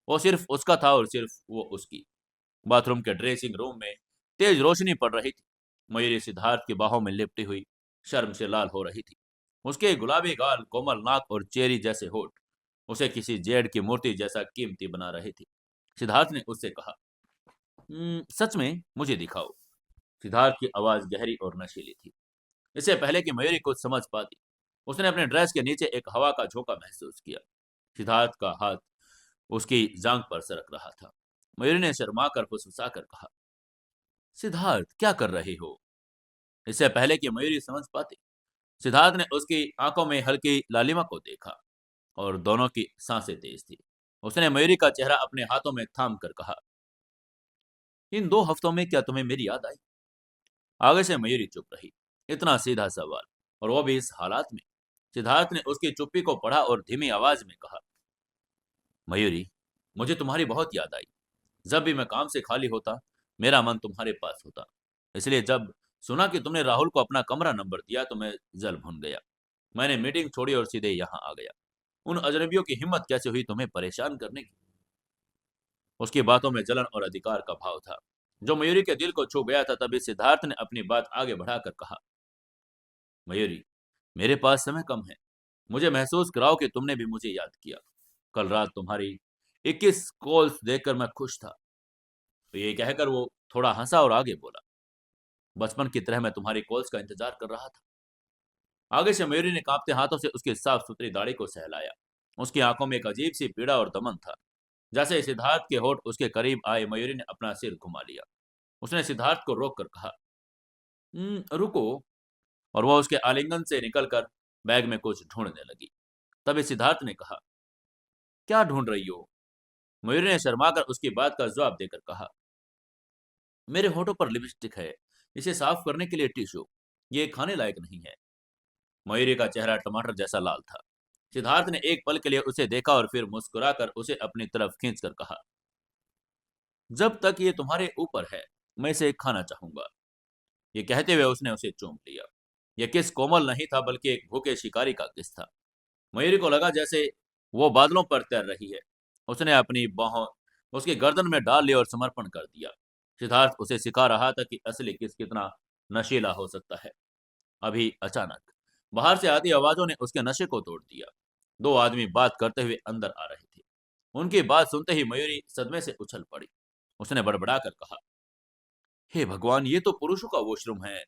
वो सिर्फ उसका था और सिर्फ वो उसकी। बाथरूम के ड्रेसिंग रूम में तेज रोशनी पड़ रही थी। मयूरी सिद्धार्थ की बाहों में लिपटी हुई शर्म से लाल हो रही थी। उसके गुलाबी गाल, कोमल नाक और चेरी जैसे होठ उसे किसी जेड की मूर्ति जैसा कीमती बना रही थी। सिद्धार्थ ने उससे कहा, सच में मुझे दिखाओ।" सिद्धार्थ की आवाज गहरी और नशीली थी। इससे पहले कि मयूरी कुछ समझ पाती, उसने अपने ड्रेस के नीचे एक हवा का झोंका महसूस किया। सिद्धार्थ का हाथ उसकी जांघ पर सरक रहा था। मयूरी ने शर्मा कर फुसफुसाकर कहा, सिद्धार्थ क्या कर रहे हो? इससे पहले कि मयूरी समझ पाती, सिद्धार्थ ने उसकी आंखों में हल्की लालिमा को देखा और दोनों की सांसें तेज थी। उसने मयूरी का चेहरा अपने हाथों में थाम कर कहा, इन 2 हफ्तों में क्या तुम्हें मेरी याद आई? आगे से मयूरी चुप रही। इतना सीधा सवाल, और वो भी इस हालात में। सिद्धार्थ ने उसकी चुप्पी को पढ़ा और धीमी आवाज में कहा, मयूरी, मुझे तुम्हारी बहुत याद आई। जब भी मैं काम से खाली होता, मेरा मन तुम्हारे पास होता। इसलिए जब सुना कि तुमने राहुल को अपना कमरा नंबर दिया तो मैं जल भुन गया। मैंने मीटिंग छोड़ी और सीधे यहाँ आ गया। उन अजनबियों की हिम्मत कैसे हुई तुम्हें परेशान करने की? उसकी बातों में जलन और अधिकार का भाव था, जो मयूरी के दिल को छू गया था। तभी सिद्धार्थ ने अपनी बात आगे बढ़ाकर कहा, मयूरी, मेरे पास समय कम है। मुझे महसूस कराओ कि तुमने भी मुझे याद किया। कल रात तुम्हारी 21 कॉल्स देखकर मैं खुश था। तो ये कहकर वो थोड़ा हंसा और आगे बोला, बचपन की तरह मैं तुम्हारी कॉल्स का इंतजार कर रहा था। आगे से मयूरी ने कांपते हाथों से उसकी साफ सुथरी दाढ़ी को सहलाया। उसकी आंखों में एक अजीब सी पीड़ा और दमन था। जैसे सिद्धार्थ के होठ उसके करीब आए, मयूरी ने अपना सिर घुमा लिया। उसने सिद्धार्थ को रोक कर कहा, रुको।" और वह उसके आलिंगन से निकलकर बैग में कुछ ढूंढने लगी। तभी सिद्धार्थ ने कहा, क्या ढूंढ रही हो? मयूरी ने शर्माकर उसकी बात का जवाब देकर कहा, मेरे होठों पर लिपस्टिक है, इसे साफ करने के लिए टिश्यू। ये खाने लायक नहीं है। मयूरी का चेहरा टमाटर जैसा लाल था। सिद्धार्थ ने एक पल के लिए उसे देखा और फिर मुस्कुराकर उसे अपनी तरफ खींचकर कहा, जब तक ये तुम्हारे ऊपर है, मैं इसे खाना चाहूंगा। ये कहते हुए उसने उसे चूम लिया। यह किस कोमल नहीं था, बल्कि एक भूखे शिकारी का किस था। मयूरी को लगा जैसे वो बादलों पर तैर रही है। उसने अपनी बाहों उसकी गर्दन में डाल ली और समर्पण कर दिया। सिद्धार्थ उसे सिखा रहा था कि असली किस कितना नशीला हो सकता है। अभी अचानक बाहर से आती आवाजों ने उसके नशे को तोड़ दिया। 2 आदमी बात करते हुए अंदर आ रहे थे। उनकी बात सुनते ही मयूरी सदमे से उछल पड़ी। उसने बड़बड़ाकर कहा, हे भगवान, ये तो पुरुषों का वॉशरूम है।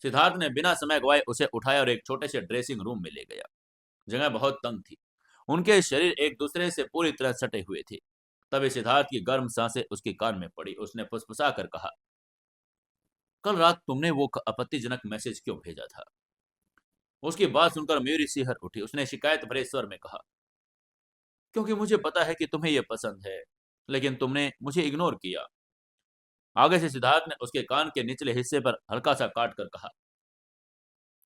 सिद्धार्थ ने बिना समय गवाए उसे उठाया और एक छोटे से ड्रेसिंग रूम में ले गया। जगह बहुत तंग थी। उनके शरीर एक दूसरे से पूरी तरह सटे हुए थे। तभी सिद्धार्थ की गर्म सांसें उसके कान में पड़ी। उसने फुसफुसा कर कहा, कल रात तुमने वो आपत्तिजनक मैसेज क्यों भेजा था? उसकी बात सुनकर मयूरी सिहर उठी। उसने शिकायत भरे स्वर में कहा, क्योंकि मुझे पता है कि तुम्हें यह पसंद है, लेकिन तुमने मुझे इग्नोर किया। आगे से सिद्धार्थ ने उसके कान के निचले हिस्से पर हल्का सा काट कर कहा,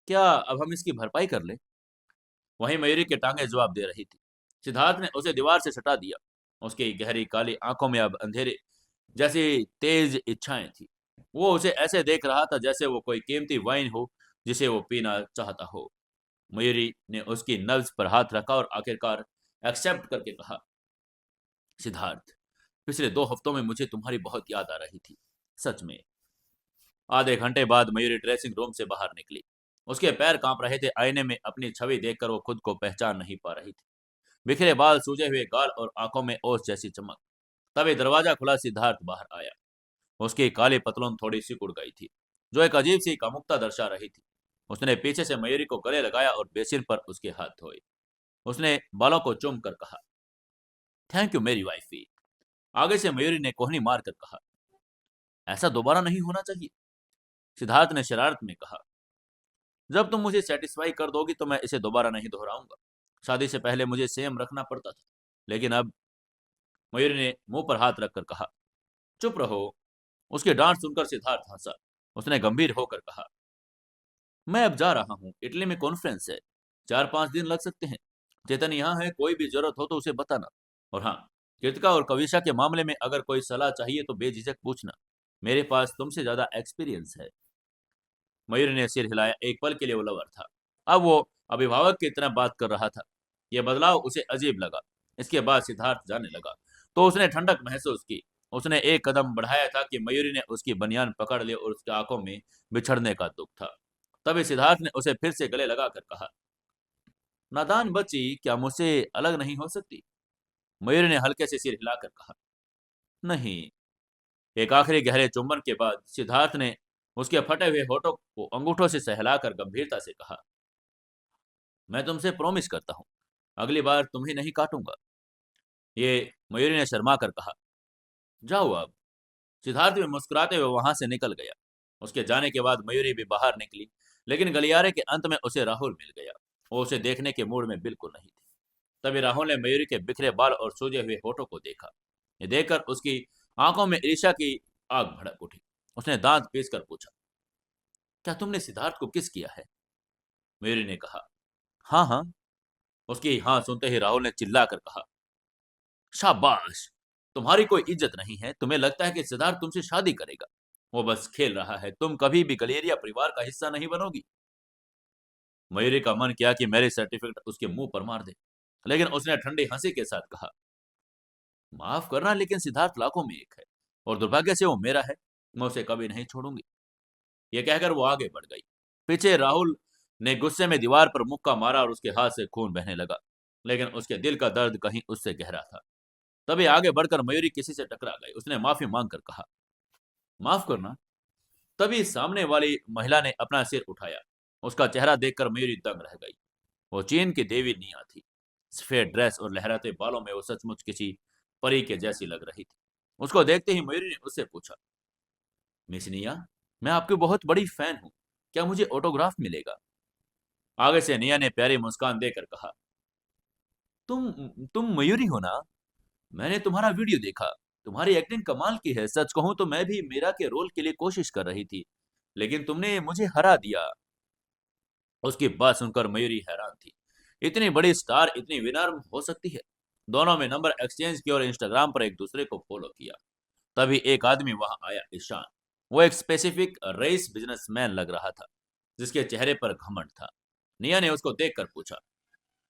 क्या अब हम इसकी भरपाई कर ले? वहीं मयूरी की टांगें जवाब दे रही थी। सिद्धार्थ ने उसे दीवार से सटा दिया। उसकी गहरी काली आंखों में अब अंधेरे जैसी तेज इच्छाएं थी। वो उसे ऐसे देख रहा था जैसे वो कोई कीमती वाइन हो जिसे वो पीना चाहता हो। मयूरी ने उसकी नब्ज पर हाथ रखा और आखिरकार एक्सेप्ट करके कहा, सिद्धार्थ, पिछले 2 हफ्तों में मुझे तुम्हारी बहुत याद आ रही थी, सच में। आधे घंटे बाद मयूरी ड्रेसिंग रूम से बाहर निकली। उसके पैर कांप रहे थे। आईने में अपनी छवि देखकर वो खुद को पहचान नहीं पा रही थी। बिखरे बाल, सूजे हुए गाल और आंखों में ओस जैसी चमक। तभी दरवाजा खुला। सिद्धार्थ बाहर आया। उसकी काली पतलून थोड़ी सिकुड़ गई थी, जो एक अजीब सी कामुकता दर्शा रही थी। उसने पीछे से मयूरी को गले लगाया और बेसिन पर उसके हाथ धोए। उसने बालों को चूम कर कहा, थैंक यू मेरी वाइफी। आगे से मयूरी ने कोहनी मारकर कहा, ऐसा दोबारा नहीं होना चाहिए। सिद्धार्थ ने शरारत में कहा, जब तुम मुझे सेटिस्फाई कर दोगी तो मैं इसे दोबारा नहीं दोहराऊंगा। शादी से पहले मुझे सेम रखना पड़ता था, लेकिन अब। मयूरी ने मुंह पर हाथ रखकर कहा, चुप रहो। उसकी डांट सुनकर सिद्धार्थ हंसा। उसने गंभीर होकर कहा, मैं अब जा रहा हूँ, इटली में कॉन्फ्रेंस है। 4-5 दिन लग सकते हैं। चेतन यहाँ है, कोई भी जरूरत हो तो उसे बताना। और हाँ, कृतिका और कविशा के मामले में अगर कोई सलाह चाहिए तो बेझिझक पूछना। मेरे पास तुमसे ज्यादा एक्सपीरियंस है। मयूरी ने सिर हिलाया। एक पल के लिए वो लवर था, अब वो अभिभावक की तरह बात कर रहा था। यह बदलाव उसे अजीब लगा। इसके बाद सिद्धार्थ जाने लगा तो उसने ठंडक महसूस की। उसने एक कदम बढ़ाया था कि मयूरी ने उसकी बनियान पकड़ ली और उसकी आंखों में बिछड़ने का दुख था। तभी सिद्धार्थ ने उसे फिर से गले लगाकर कहा, नादान बच्ची, क्या मुझसे अलग नहीं हो सकती? मयूरी ने हल्के से सिर हिलाकर कहा, नहीं। एक आखिरी गहरे चुंबन के बाद सिद्धार्थ ने उसके फटे हुए होठों को अंगूठों से सहलाकर गंभीरता से कहा, मैं तुमसे प्रॉमिस करता हूं, अगली बार तुम्हें नहीं काटूंगा। ये मयूरी ने शर्मा कर कहा, जाओ अब। सिद्धार्थ भी मुस्कुराते हुए वहां से निकल गया। उसके जाने के बाद मयूरी भी बाहर निकली, लेकिन गलियारे के अंत में उसे राहुल मिल गया। वो उसे देखने के मूड में बिल्कुल नहीं थी। तभी राहुल ने मयूरी के बिखरे बाल और सूजे हुए होठों को देखा। ये देखकर उसकी आंखों में ईर्ष्या की आग भड़क उठी। उसने दांत पीसकर पूछा, क्या तुमने सिद्धार्थ को किस किया है? मयूरी ने कहा, हाँ हाँ। उसकी हाँ सुनते ही राहुल ने चिल्लाकर कहा, शाबाश, तुम्हारी कोई इज्जत नहीं है। तुम्हें लगता है कि सिद्धार्थ तुमसे शादी करेगा? वो बस खेल रहा है। तुम कभी भी गलेरिया परिवार का हिस्सा नहीं बनोगी। मयूरी का मन किया कि मेरी सर्टिफिकेट उसके मुंह पर मार दे, लेकिन उसने ठंडी हंसी के साथ कहा, माफ करना, लेकिन सिद्धार्थ लाखों में एक है और दुर्भाग्य से वो मेरा है। मैं उसे कभी नहीं छोड़ूंगी। ये कहकर वो आगे बढ़ गई। पीछे राहुल ने गुस्से में दीवार पर मुक्का मारा और उसके हाथ से खून बहने लगा, लेकिन उसके दिल का दर्द कहीं उससे गहरा था। तभी आगे बढ़कर मयूरी किसी से टकरा गई। उसने माफी मांगकर कहा, माफ करना। तभी सामने वाली महिला ने अपना सिर उठाया। उसका चेहरा देखकर मयूरी दंग रह गई। वो चीन की देवी निया थी। सफेद ड्रेस और लहराते बालों में वो सचमुच किसी परी के जैसी लग रही थी। उसको देखते ही मयूरी ने उससे पूछा, मिस निया, मैं आपकी बहुत बड़ी फैन हूँ, क्या मुझे ऑटोग्राफ मिलेगा? आगे से निया ने प्यारी मुस्कान देकर कहा, तुम तुम मयूरी हो ना? मैंने तुम्हारा वीडियो देखा। तुम्हारी एक्टिंग कमाल की है। सच कहूं तो मैं भी मीरा के रोल के लिए कोशिश कर रही थी, लेकिन तुमने मुझे हरा दिया। उसकी बात सुनकर मयूरी हैरान थी। इतनी बड़ी स्टार इतनी विनम्र हो सकती है? दोनों में नंबर एक्सचेंज किया और इंस्टाग्राम पर एक दूसरे को फॉलो किया। तभी एक आदमी वहां आया, ईशान। वो एक स्पेसिफिक रेस बिजनेसमैन लग रहा था, जिसके चेहरे पर घमंड था। निया ने उसको देखकर पूछा,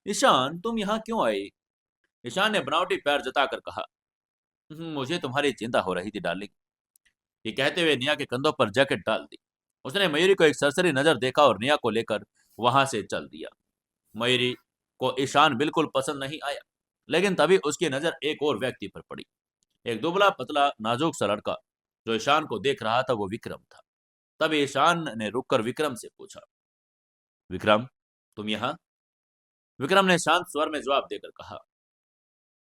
ईशान, तुम यहाँ क्यों आए? ईशान ने बनावटी प्यार जताकर कहा, मुझे तुम्हारी चिंता हो रही थी डार्लिंग। ये कहते हुए निया के कंधों पर जैकेट डाल दी। उसने मयूरी को एक सरसरी नजर देखा और निया को लेकर वहां से चल दिया। मयूरी को ईशान बिल्कुल पसंद नहीं आया, लेकिन तभी उसकी नजर एक और व्यक्ति पर पड़ी। एक दुबला पतला नाजुक सा लड़का जो ईशान को देख रहा था, वो विक्रम था। तभी ईशान ने रुककर विक्रम से पूछा, विक्रम, तुम यहाँ? विक्रम ने शांत स्वर में जवाब देकर कहा,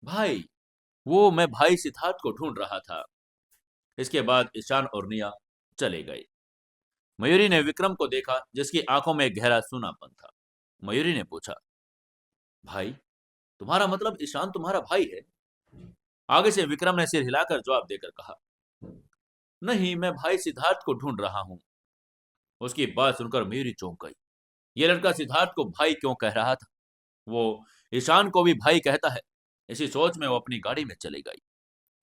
भाई, वो मैं भाई सिद्धार्थ को ढूंढ रहा था। इसके बाद ईशान और निया चले गए। मयूरी ने विक्रम को देखा, जिसकी आंखों में गहरा सूनापन था। मयूरी ने पूछा, भाई, तुम्हारा मतलब ईशान तुम्हारा भाई है? आगे से विक्रम ने सिर हिलाकर जवाब देकर कहा, नहीं, मैं भाई सिद्धार्थ को ढूंढ रहा हूं। उसकी बात सुनकर मयूरी चौंक गई। ये लड़का सिद्धार्थ को भाई क्यों कह रहा था? वो ईशान को भी भाई कहता है। इसी सोच में वो अपनी गाड़ी में चली गई।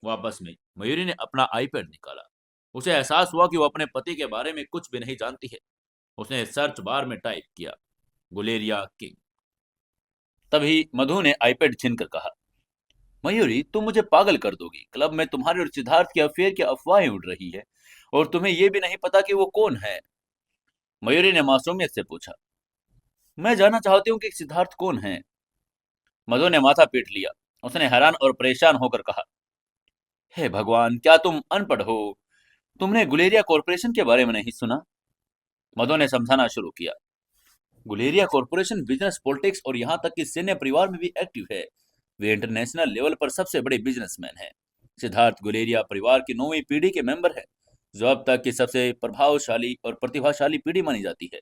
वापस में मयूरी ने अपना आईपैड निकाला। उसे एहसास हुआ कि वो अपने पति के बारे में कुछ भी नहीं जानती है। उसने सर्च बार में टाइप किया, गुलेरिया किंग। तभी मधु ने आईपैड छीनकर कहा, मयूरी, तुम मुझे पागल कर दोगी। क्लब में तुम्हारे और सिद्धार्थ के अफेयर की अफवाहें उड़ रही है और तुम्हें यह भी नहीं पता कि वो कौन है। मयूरी ने मासूमियत से पूछा, मैं जानना चाहती हूँ कि सिद्धार्थ कौन है। मधु ने माथा पीट लिया। उसने हैरान और परेशान होकर कहा, हे भगवान, क्या तुम अनपढ़ हो? तुमने गुलेरिया कॉरपोरेशन के बारे में नहीं सुना? मधु ने समझाना शुरू किया, गुलेरिया कॉरपोरेशन बिजनेस, पॉलिटिक्स और यहाँ तक कि सैन्य परिवार में भी एक्टिव है। वे इंटरनेशनल लेवल पर सबसे बड़े बिजनेसमैन हैं। सिद्धार्थ गुलेरिया परिवार की 9वीं पीढ़ी के मेंबर है, जो अब तक की सबसे प्रभावशाली और प्रतिभाशाली पीढ़ी मानी जाती है।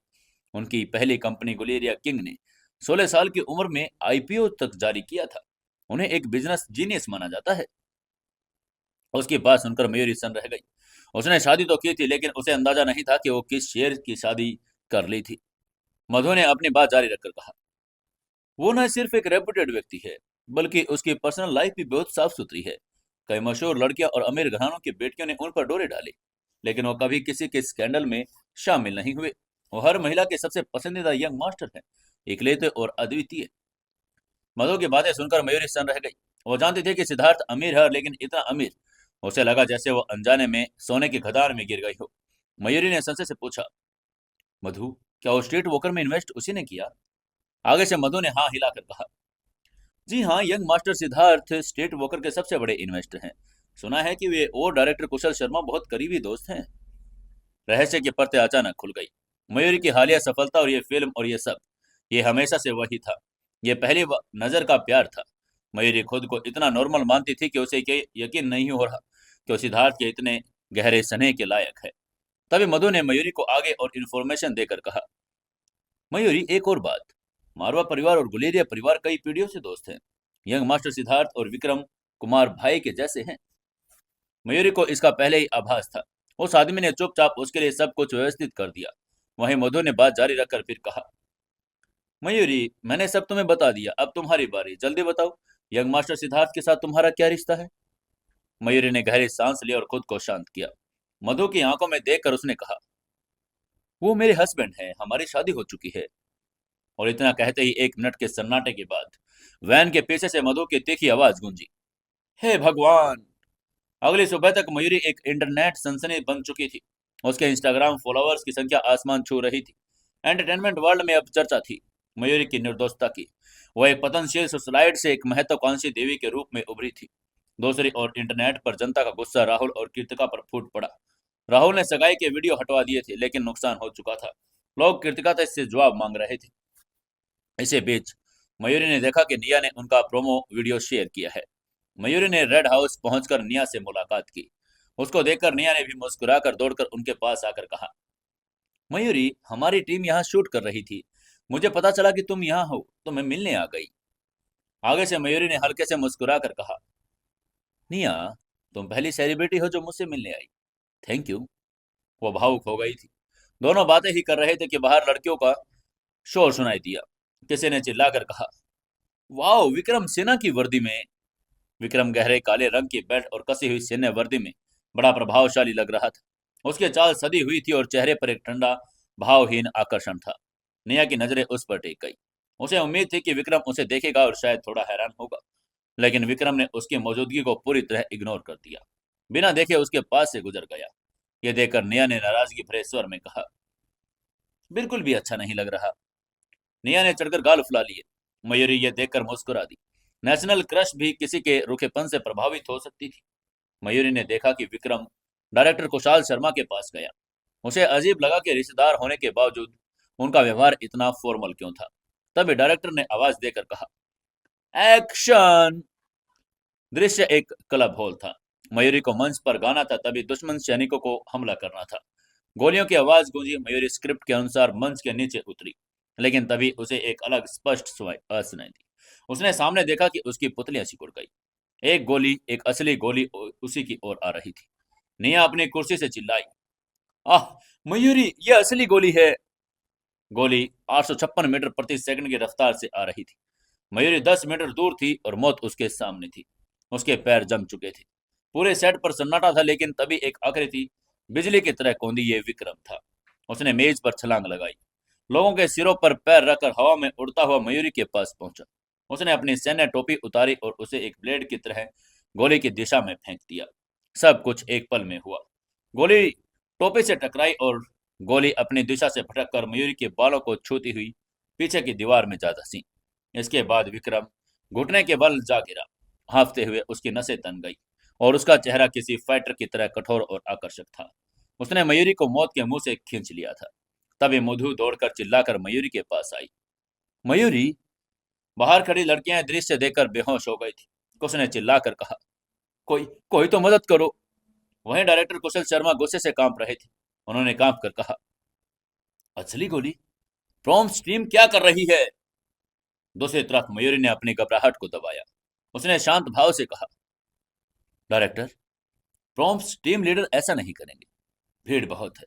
उनकी पहली कंपनी गुलेरिया किंग ने 16 साल की उम्र में आईपीओ तक जारी किया था। उन्हें एक बिजनेस जीनियस माना जाता है। उसकी बात सुनकर मयूरी सन रह गई। उसने शादी तो की थी, लेकिन उसे अंदाजा नहीं था कि वो किस शेर की शादी कर ली थी। मधु ने अपनी बात जारी रखकर कहा, वो न सिर्फ एक रेपुटेड व्यक्ति है, बल्कि उसकी पर्सनल लाइफ भी बहुत साफ सुथरी है। कई मशहूर लड़कियां और अमीर घरानों की बेटियों ने उन पर डोरे डाले, लेकिन वो कभी किसी के स्कैंडल में शामिल नहीं हुए। वो हर महिला के सबसे पसंदीदा यंग मास्टर है, इकलौते और अद्वितीय। मधु की बातें सुनकर मयूरी स्तन रह गई। वो जानती थी कि सिद्धार्थ अमीर है, लेकिन इतना अमीर, उसे लगा जैसे वो अनजाने में सोने की खदान में गिर गई हो। मयूरी ने संशय से पूछा, मधु, क्या वो स्ट्रीट वॉकर में इन्वेस्ट उसी ने किया? आगे से मधु ने हाँ हिलाकर कहा, जी हाँ, young master Siddharth street walker के सबसे बड़े इन्वेस्टर हैं। सुना है कि वे और डायरेक्टर कुशल शर्मा बहुत करीबी दोस्त हैं। रहस्य की परतें अचानक खुल गई। मयूरी की हालिया सफलता और ये फिल्म और ये सब, ये हमेशा से वही था। ये पहली नजर का प्यार था। मयूरी खुद को इतना नॉर्मल मानती थी कि उसे यकीन नहीं हो रहा कि वो सिद्धार्थ के इतने गहरे स्नेह के लायक है। तभी मधु ने मयूरी को आगे और इन्फॉर्मेशन देकर कहा, मयूरी, एक और बात, मारवा परिवार और गुलेरिया परिवार कई पीढ़ियों से दोस्त हैं। यंग मास्टर सिद्धार्थ और विक्रम कुमार भाई के जैसे हैं। मयूरी को इसका पहले ही आभास था। उस आदमी ने चुपचाप उसके लिए सब कुछ व्यवस्थित कर दिया। वहीं मधु ने बात जारी रखकर फिर कहा, मयूरी, मैंने सब तुम्हें बता दिया, अब तुम्हारी बारी, जल्दी बताओ, यंग मास्टर सिद्धार्थ के साथ तुम्हारा क्या रिश्ता है? मयूरी ने गहरी सांस ली और खुद को शांत किया। मधु की आंखों में देखकर उसने कहा, वो मेरे हस्बैंड हैं, हमारी शादी हो चुकी है। और इतना कहते ही 1 मिनट के सन्नाटे के बाद वैन के पीछे से मधु की तीखी आवाज गूंजी, हे भगवान! अगली सुबह तक मयूरी एक इंटरनेट सनसनी बन चुकी थी। उसके इंस्टाग्राम फॉलोअर्स की संख्या आसमान छू रही थी। एंटरटेनमेंट वर्ल्ड में अब चर्चा थी मयूरी की निर्दोषता की। वह एक पतनशील सुसाइड से एक महत्वाकांक्षी देवी के रूप में उभरी थी। दूसरी ओर इंटरनेट पर जनता का गुस्सा राहुल और कृतिका पर फूट पड़ा। राहुल ने सगाई के वीडियो हटवा दिए थे, लेकिन नुकसान हो चुका था। लोग कृतिका से जवाब मांग रहे थे। इसी बीच मयूरी ने देखा कि निया ने उनका प्रोमो वीडियो शेयर किया है। मयूरी ने रेड हाउस पहुंचकर निया से मुलाकात की। उसको देखकर निया ने भी मुस्कुराकर दौड़कर उनके पास आकर कहा, मयूरी, हमारी टीम यहाँ शूट कर रही थी, मुझे पता चला कि तुम यहाँ हो तो मैं मिलने आ गई। आगे से मयूरी ने हल्के से मुस्कुराकर कहा, निया, तुम पहली सेलिब्रिटी हो जो मुझसे मिलने आई। Thank you. वो भावुक हो गई थी। दोनों बातें ही कर रहे थे कि बाहर लड़कियों का शोर सुनाई दिया। किसी ने चिल्लाकर कहा, वाह, विक्रम सेना की वर्दी में! विक्रम गहरे काले रंग की बेल्ट और कसी हुई सैन्य वर्दी में बड़ा प्रभावशाली लग रहा था। उसकी चाल सदी हुई थी और चेहरे पर एक ठंडा, भावहीन आकर्षण था। निया की नजरें उस पर टिक गई। उसे उम्मीद थी कि विक्रम उसे देखेगा और शायद थोड़ा हैरान होगा, लेकिन विक्रम ने उसकी मौजूदगी को पूरी तरह इग्नोर कर दिया। बिना देखे उसके पास से गुजर गया। यह देखकर निया ने नाराजगी भरे स्वर में कहा, बिल्कुल भी अच्छा नहीं लग रहा। निया ने चढ़कर गाल फुला लिए। मयूरी यह देखकर मुस्कुरा दी। नेशनल क्रश भी किसी के रूखेपन से प्रभावित हो सकती थी। मयूरी ने देखा कि विक्रम डायरेक्टर कुशाल शर्मा के पास गया। उसे अजीब लगा कि रिश्तेदार होने के बावजूद उनका व्यवहार इतना फॉर्मल क्यों था। तभी डायरेक्टर ने आवाज देकर कहा, एक्शन! दृश्य एक क्लब हॉल था। मयूरी को मंच पर गाना था, तभी दुश्मन सैनिकों को हमला करना था। गोलियों की आवाज गूंजी। मयूरी स्क्रिप्ट के अनुसार मंच के नीचे उतरी, लेकिन तभी उसे एक अलग स्पष्ट सुनाई दी। उसने सामने देखा कि उसकी पुतलियां सिकुड़ गई। एक गोली, एक असली गोली उसी की ओर आ रही थी। निया अपनी कुर्सी से चिल्लाई, आह, मयूरी, ये असली गोली है! गोली 856 मीटर प्रति सेकंड की रफ्तार से आ रही थी। मयूरी 10 मीटर दूर थी और मौत उसके सामने थी। उसके पैर जम चुके थे। पूरे सेट पर सन्नाटा था, लेकिन तभी एक आकृति बिजली की तरह कौंधी। ये विक्रम था। उसने मेज पर छलांग लगाई। लोगों के सिरों पर पैर रखकर हवा में उड़ता हुआ मयूरी के पास पहुंचा। उसने अपनी सैन्य टोपी उतारी और उसे एक ब्लेड की तरह गोली की दिशा में फेंक दिया। सब कुछ एक पल में हुआ। गोली टोपी से टकराई और गोली अपनी दिशा से भटककर मयूरी के बालों को छूती हुई पीछे की दीवार में जा धंसी। इसके बाद विक्रम घुटने के बल जा गिरा। हाँफते हुए उसकी नसें तन गई और उसका चेहरा किसी फाइटर की तरह कठोर और आकर्षक था। उसने मयूरी को मौत के मुंह से खींच लिया था। तभी मधु दौड़कर चिल्लाकर मयूरी के पास आई। मयूरी! बाहर खड़ी लड़कियां दृश्य देखकर बेहोश हो गई थी। उसने चिल्लाकर कहा, कोई कोई तो मदद करो। वहीं डायरेक्टर कुशल शर्मा गुस्से से कांप रहे थे। उन्होंने कांप कर कहा, असली गोली? प्रॉम्प्ट टीम क्या कर रही है? दूसरी तरफ मयूरी ने अपनी घबराहट को दबाया। उसने शांत भाव से कहा, डायरेक्टर, प्रॉम्प्ट टीम लीडर ऐसा नहीं करेंगे। भीड़ बहुत है,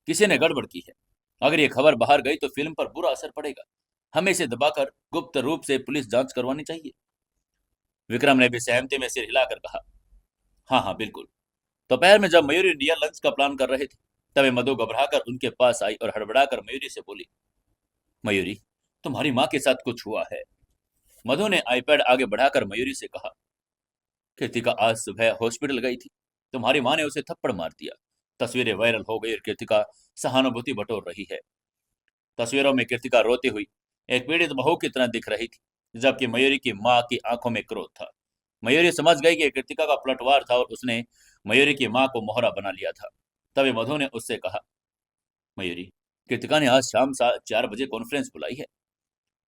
किसी ने गड़बड़ की है। अगर ये खबर बाहर गई तो फिल्म पर बुरा असर पड़ेगा। हमें इसे दबाकर गुप्त रूप से पुलिस जांच करवानी चाहिए। विक्रम ने भी सहमति में सिर हिलाकर कहा, हाँ हाँ बिल्कुल। दोपहर में जब मयूरी इंडिया लंच का प्लान कर रहे थे, तभी मधु घबराकर उनके पास आई और हड़बड़ाकर मयूरी से बोली, मयूरी, तुम्हारी माँ के साथ कुछ हुआ है। मधु ने आईपैड आगे बढ़ाकर मयूरी से कहा, कृतिका आज सुबह हॉस्पिटल गई थी। तुम्हारी माँ ने उसे थप्पड़ मार दिया। तस्वीरें वायरल हो गई और कृतिका सहानुभूति बटोर रही है। तस्वीरों में कृतिका रोती हुई एक पीड़ित बहू की तरह दिख रही थी, जबकि मयूरी की माँ की आंखों में क्रोध था। मयूरी समझ गई कि कृतिका का पलटवार था और उसने मयूरी की माँ को मोहरा बना लिया था। तभी मधु ने उससे कहा, मयूरी, कृतिका ने आज शाम 4 बजे कॉन्फ्रेंस बुलाई है।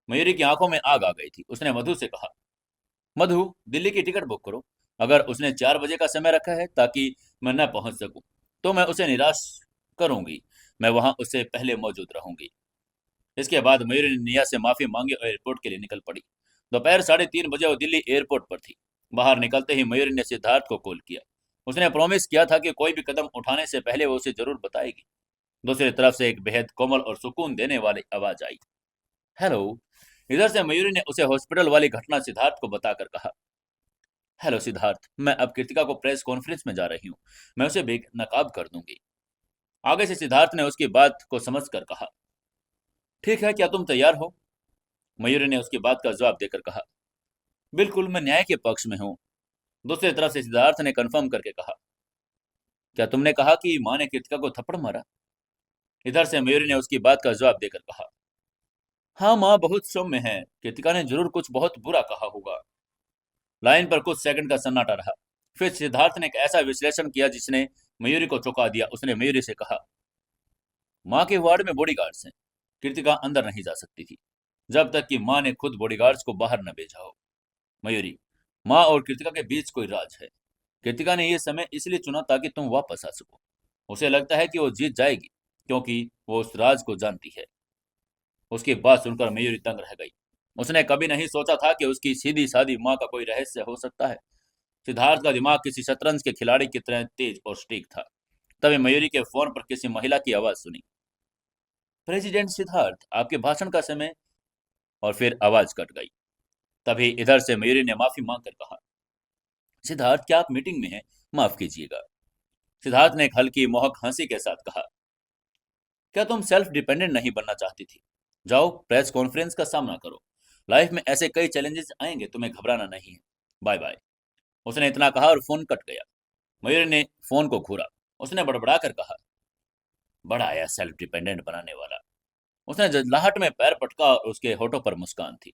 मयूरी की आंखों में आग आ गई थी। उसने मधु से कहा, मधु, दिल्ली की टिकट बुक करो। अगर उसने 4 बजे का समय रखा है ताकि मैं न पहुंच सकूं, तो मैं उसे निराश करूंगी। मैं वहां उससे पहले मौजूद रहूंगी। इसके बाद मयूरी ने निया से माफी मांगी और एयरपोर्ट के लिए निकल पड़ी। दोपहर 3:30 बजे वो दिल्ली एयरपोर्ट पर थी। बाहर निकलते ही मयूरी ने सिद्धार्थ को कॉल किया। उसने प्रॉमिस किया था कि कोई भी कदम उठाने से पहले वो उसे जरूर बताएगी। दूसरी तरफ से एक बेहद कोमल और सुकून देने वाली आवाज आई, हेलो। इधर से मयूरी ने उसे हॉस्पिटल वाली घटना सिद्धार्थ को बताकर कहा, हेलो सिद्धार्थ, मैं अब कृतिका को प्रेस कॉन्फ्रेंस में जा रही हूँ। मैं उसे बेनकाब कर दूंगी। आगे से सिद्धार्थ ने उसकी बात को समझकर कहा, ठीक है, क्या तुम तैयार हो? मयूरी ने उसकी बात का जवाब देकर कहा, बिल्कुल, मैं न्याय के पक्ष में हूँ। दूसरी तरफ से सिद्धार्थ ने कंफर्म करके कहा, क्या तुमने कहा कि माँ ने कृतिका को थप्पड़ मारा? इधर से मयूरी ने उसकी बात का जवाब देकर कहा, हाँ, माँ बहुत सौम्य है। कृतिका ने जरूर कुछ बहुत बुरा कहा होगा। लाइन पर कुछ सेकंड का सन्नाटा रहा। फिर सिद्धार्थ ने एक ऐसा विश्लेषण किया जिसने मयूरी को चौंका दिया। उसने मयूरी से कहा, माँ के वार्ड में बॉडीगार्ड्स हैं। कृतिका अंदर नहीं जा सकती थी जब तक कि माँ ने खुद बॉडीगार्ड्स को बाहर न भेजा हो। मयूरी, माँ और कृतिका के बीच कोई राज है। कृतिका ने यह समय इसलिए चुना ताकि तुम वापस आ सको। उसे लगता है कि वो जीत जाएगी क्योंकि वो उस राज को जानती है। उसकी बात सुनकर मयूरी दंग रह गई। उसने कभी नहीं सोचा था कि उसकी सीधी सादी माँ का कोई रहस्य हो सकता है। सिद्धार्थ का दिमाग किसी शतरंज के खिलाड़ी की तरह तेज और सटीक था। तभी मयूरी के फोन पर किसी महिला की आवाज सुनी, प्रेसिडेंट सिद्धार्थ, आपके भाषण का समय। और फिर आवाज कट गई। तभी इधर से मयूरी ने माफी मांगकर कहा, सिद्धार्थ, क्या आप मीटिंग में हैं? माफ कीजिएगा। सिद्धार्थ ने एक हल्की मोहक हंसी के साथ कहा, क्या तुम सेल्फ डिपेंडेंट नहीं बनना चाहती थी? जाओ, प्रेस कॉन्फ्रेंस का सामना करो। लाइफ में ऐसे कई चैलेंजेस आएंगे, तुम्हें घबराना नहीं है। Bye bye. उसने इतना कहा और फोन कट गया। मयूरी ने फोन को घूरा। उसने बड़बड़ा कर कहा, बड़ा आया सेल्फ डिपेंडेंट बनाने वाला। उसने जज्लाहट में पैर पटका और उसके होठों पर मुस्कान थी।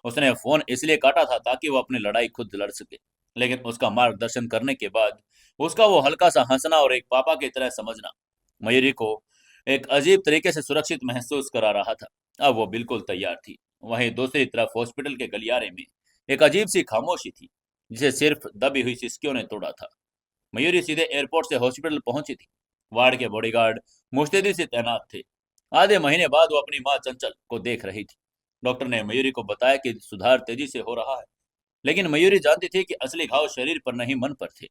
उसने फोन इसलिए काटा था ताकि वो अपनी लड़ाई खुद लड़ सके, लेकिन उसका मार्गदर्शन करने के बाद उसका वो हल्का सा हंसना और एक पापा की तरह समझना मयूरी को एक अजीब तरीके से सुरक्षित महसूस करा रहा था। अब वो बिल्कुल तैयार थी। वहीं दूसरी तरफ हॉस्पिटल के गलियारे में एक अजीब सी खामोशी थी जिसे सिर्फ दबी हुई सिसकियों ने तोड़ा था। मयूरी सीधे एयरपोर्ट से हॉस्पिटल पहुंची थी। वार्ड के बॉडीगार्ड मुस्तैदी से तैनात थे। आधे महीने बाद वो अपनी मां चंचल को देख रही थी। डॉक्टर ने मयूरी को बताया कि सुधार तेजी से हो रहा है, लेकिन मयूरी जानती थी कि असली घाव शरीर पर नहीं मन पर थे।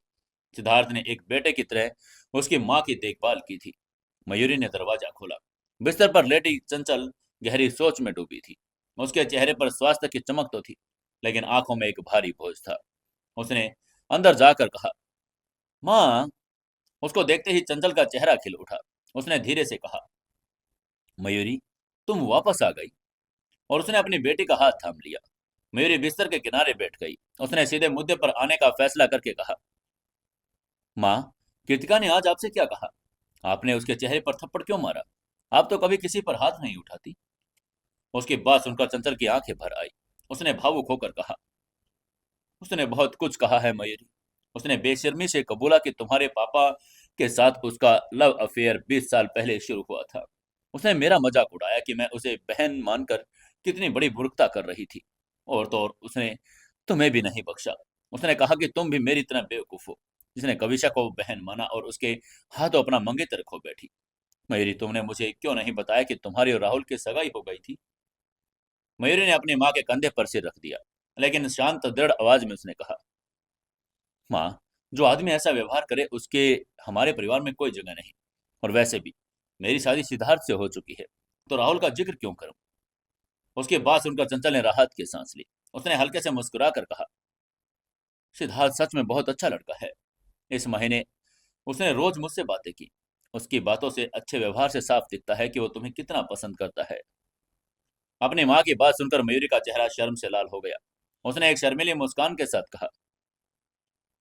सिद्धार्थ ने एक बेटे की तरह उसकी मां की देखभाल की थी। मयूरी ने दरवाजा खोला। बिस्तर पर लेटी चंचल गहरी सोच में डूबी थी। उसके चेहरे पर स्वास्थ्य की चमक तो थी, लेकिन आंखों में एक भारी बोझ था। उसने अंदर जाकर कहा, माँ। उसको देखते ही चंचल का चेहरा खिल उठा। उसने धीरे से कहा, मयूरी, तुम वापस आ गई। और उसने अपनी बेटी का हाथ थाम लिया। मयूरी बिस्तर के किनारे बैठ गई। उसने सीधे मुद्दे पर आने का फैसला करके कहा, माँ, कृतिका ने आज आपसे क्या कहा? आपने उसके चेहरे पर थप्पड़ क्यों मारा? आप तो कभी किसी पर हाथ नहीं उठाती। उसकी बात सुनकर चंचल की आंखें भर आई। उसने भावुक होकर कहा, उसने बहुत कुछ कहा है मयूरी। उसने बेशर्मी से कबूला कि तुम्हारे पापा के साथ उसका लव अफेयर 20 साल पहले शुरू हुआ था। उसने मेरा मजाक उड़ाया कि मैं उसे बहन मानकर कितनी बड़ी मूर्खता कर रही थी। और तो और उसने तुम्हें भी नहीं बख्शा। उसने कहा कि तुम भी मेरी तरह बेवकूफ हो, जिसने कविशा को बहन माना और उसके हाथों अपना मंगेतर खो बैठी। मयूरी, तुमने मुझे क्यों नहीं बताया कि तुम्हारी और राहुल की सगाई हो गई थी? मयूरी ने अपनी माँ के कंधे पर सिर रख दिया, लेकिन शांत दृढ़ आवाज में उसने कहा, माँ, जो आदमी ऐसा व्यवहार करे उसके हमारे परिवार में कोई जगह नहीं। और वैसे भी मेरी शादी सिद्धार्थ से हो चुकी है, तो राहुल का जिक्र क्यों करूं? उसकी बात सुनकर चंचल ने राहत की सांस ली। उसने हल्के से मुस्कुरा कर कहा, सिद्धार्थ सच में बहुत अच्छा लड़का है। इस महीने उसने रोज मुझसे बातें की। उसकी बातों से, अच्छे व्यवहार से साफ दिखता है कि वो तुम्हें कितना पसंद करता है। अपनी माँ की बात सुनकर मयूरी का चेहरा शर्म से लाल हो गया। उसने एक शर्मीली मुस्कान के साथ कहा,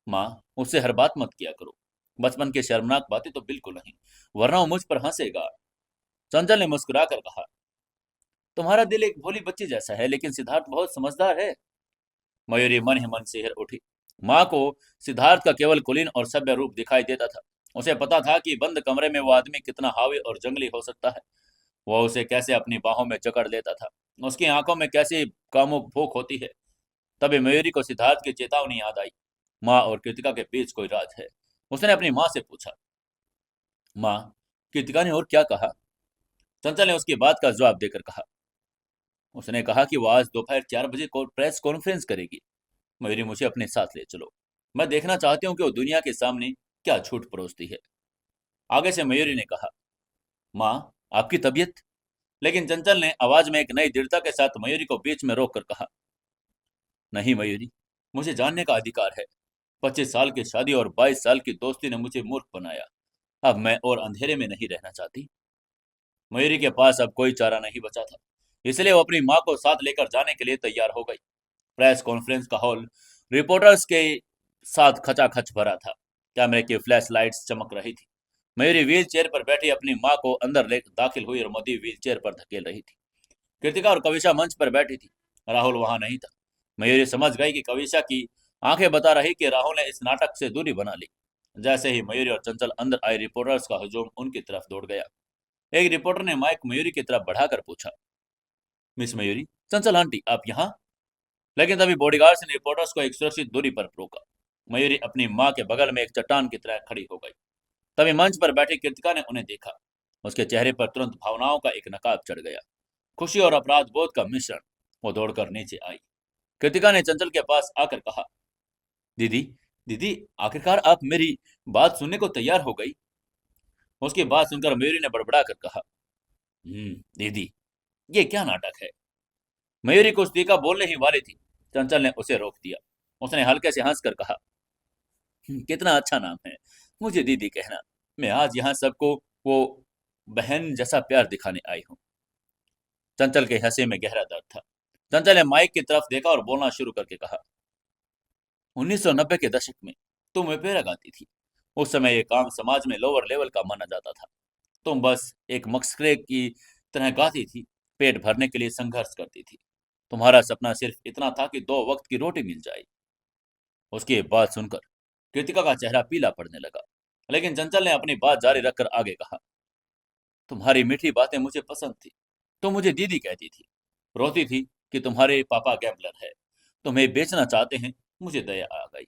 माँ, उससे हर बात मत किया करो। बचपन की शर्मनाक बातें तो बिल्कुल नहीं, वरना वो मुझ पर हंसेगा। चंचल ने मुस्कुरा कर कहा, तुम्हारा दिल एक भोली बच्ची जैसा है, लेकिन सिद्धार्थ बहुत समझदार है। मयूरी मन ही मन सिहर उठी। माँ को सिद्धार्थ का केवल कुलीन और सभ्य रूप दिखाई देता था। उसे पता था कि बंद कमरे में वो आदमी कितना हावी और जंगली हो सकता है। वह उसे कैसे अपनी बाहों में जकड़ लेता था, उसकी आंखों में कैसी कामुक भूख होती है। तभी मयूरी को सिद्धार्थ की चेतावनी याद आई। माँ और कृतिका के बीच कोई राज है। उसने अपनी माँ से पूछा, माँ, कृतिका ने और क्या कहा? चंचल ने उसकी बात का जवाब देकर कहा, उसने कहा कि वो आज दोपहर 4 बजे प्रेस कॉन्फ्रेंस करेगी। मयूरी, मुझे अपने साथ ले चलो। मैं देखना चाहती हूँ कि वो दुनिया के सामने क्या झूठ परोसती है। आगे से मयूरी ने कहा, माँ, आपकी तबीयत? लेकिन चंचल ने आवाज में एक नई दृढ़ता के साथ मयूरी को बीच में रोक कर कहा, नहीं मयूरी, मुझे जानने का अधिकार है। 25 साल की शादी और 22 साल की दोस्ती ने मुझे मूर्ख बनाया। अब मैं और अंधेरे में नहीं रहना चाहती। मयूरी के पास अब कोई चारा नहीं बचा था, इसलिए वो अपनी माँ को साथ लेकर जाने के लिए तैयार हो गई। प्रेस कॉन्फ्रेंस का हॉल रिपोर्टर्स के साथ खचाखच भरा था। कैमरे की फ्लैश लाइट्स चमक रही थी। मयूरी व्हील चेयर पर बैठी अपनी माँ को अंदर ले दाखिल हुई और मदी व्हील चेयर पर धकेल रही थी। कृतिका और कविशा मंच पर बैठी थी। राहुल वहां नहीं था। मयूरी समझ गई कि कविशा की आंखें बता रही कि राहुल ने इस नाटक से दूरी बना ली। जैसे ही मयूरी और चंचल अंदर आए, रिपोर्टर्स का हुजूम उनकी तरफ दौड़ गया। एक रिपोर्टर ने माइक मयूरी की तरफ बढ़ाकर पूछा, मिस मयूरी, चंचल आंटी आप यहाँ? लेकिन तभी बॉडीगार्ड्स ने रिपोर्टर्स को एक सुरक्षित दूरी पर रोका। मयूरी अपनी माँ के बगल में एक चट्टान की तरह खड़ी हो गई। तभी मंच पर बैठी कृतिका ने उन्हें देखा। उसके चेहरे पर तुरंत भावनाओं का एक नकाब चढ़ गया, खुशी और अपराध बोध का मिश्रण। वो दौड़कर नीचे आई। कृतिका ने चंचल के पास आकर कहा, दीदी, दीदी, आखिरकार आप मेरी बात सुनने को तैयार हो गई। उसकी बात सुनकर मयूरी ने बड़बड़ा कर कहा, दीदी, ये क्या नाटक है? मयूरी कुछ तीखा बोलने ही वाली थी। चंचल ने उसे रोक दिया। उसने हल्के से हंसकर कहा, कितना अच्छा नाम है, मुझे दीदी कहना। मैं आज यहाँ सबको वो बहन जैसा प्यार दिखाने आई हूँ। चंचल के हंसी में गहरा दर्द था। चंचल ने माइक की तरफ देखा और बोलना शुरू करके कहा, 1990 के दशक में तुम ओपेरा गाती थी। उस समय ये काम समाज में लोअर लेवल का माना जाता था। तुम बस एक मस्करे की तरह गाती थी, पेट भरने के लिए संघर्ष करती थी। तुम्हारा सपना सिर्फ इतना था कि 2 वक्त की रोटी मिल जाए। उसकी बात सुनकर कृतिका का चेहरा पीला पड़ने लगा, लेकिन चंचल ने अपनी बात जारी रखकर आगे कहा, तुम्हारी मीठी बातें मुझे पसंद थी। तुम मुझे दीदी कहती थी, रोती थी कि तुम्हारे पापा गैम्बलर है, तुम्हें बेचना चाहते हैं। मुझे दया आ गई।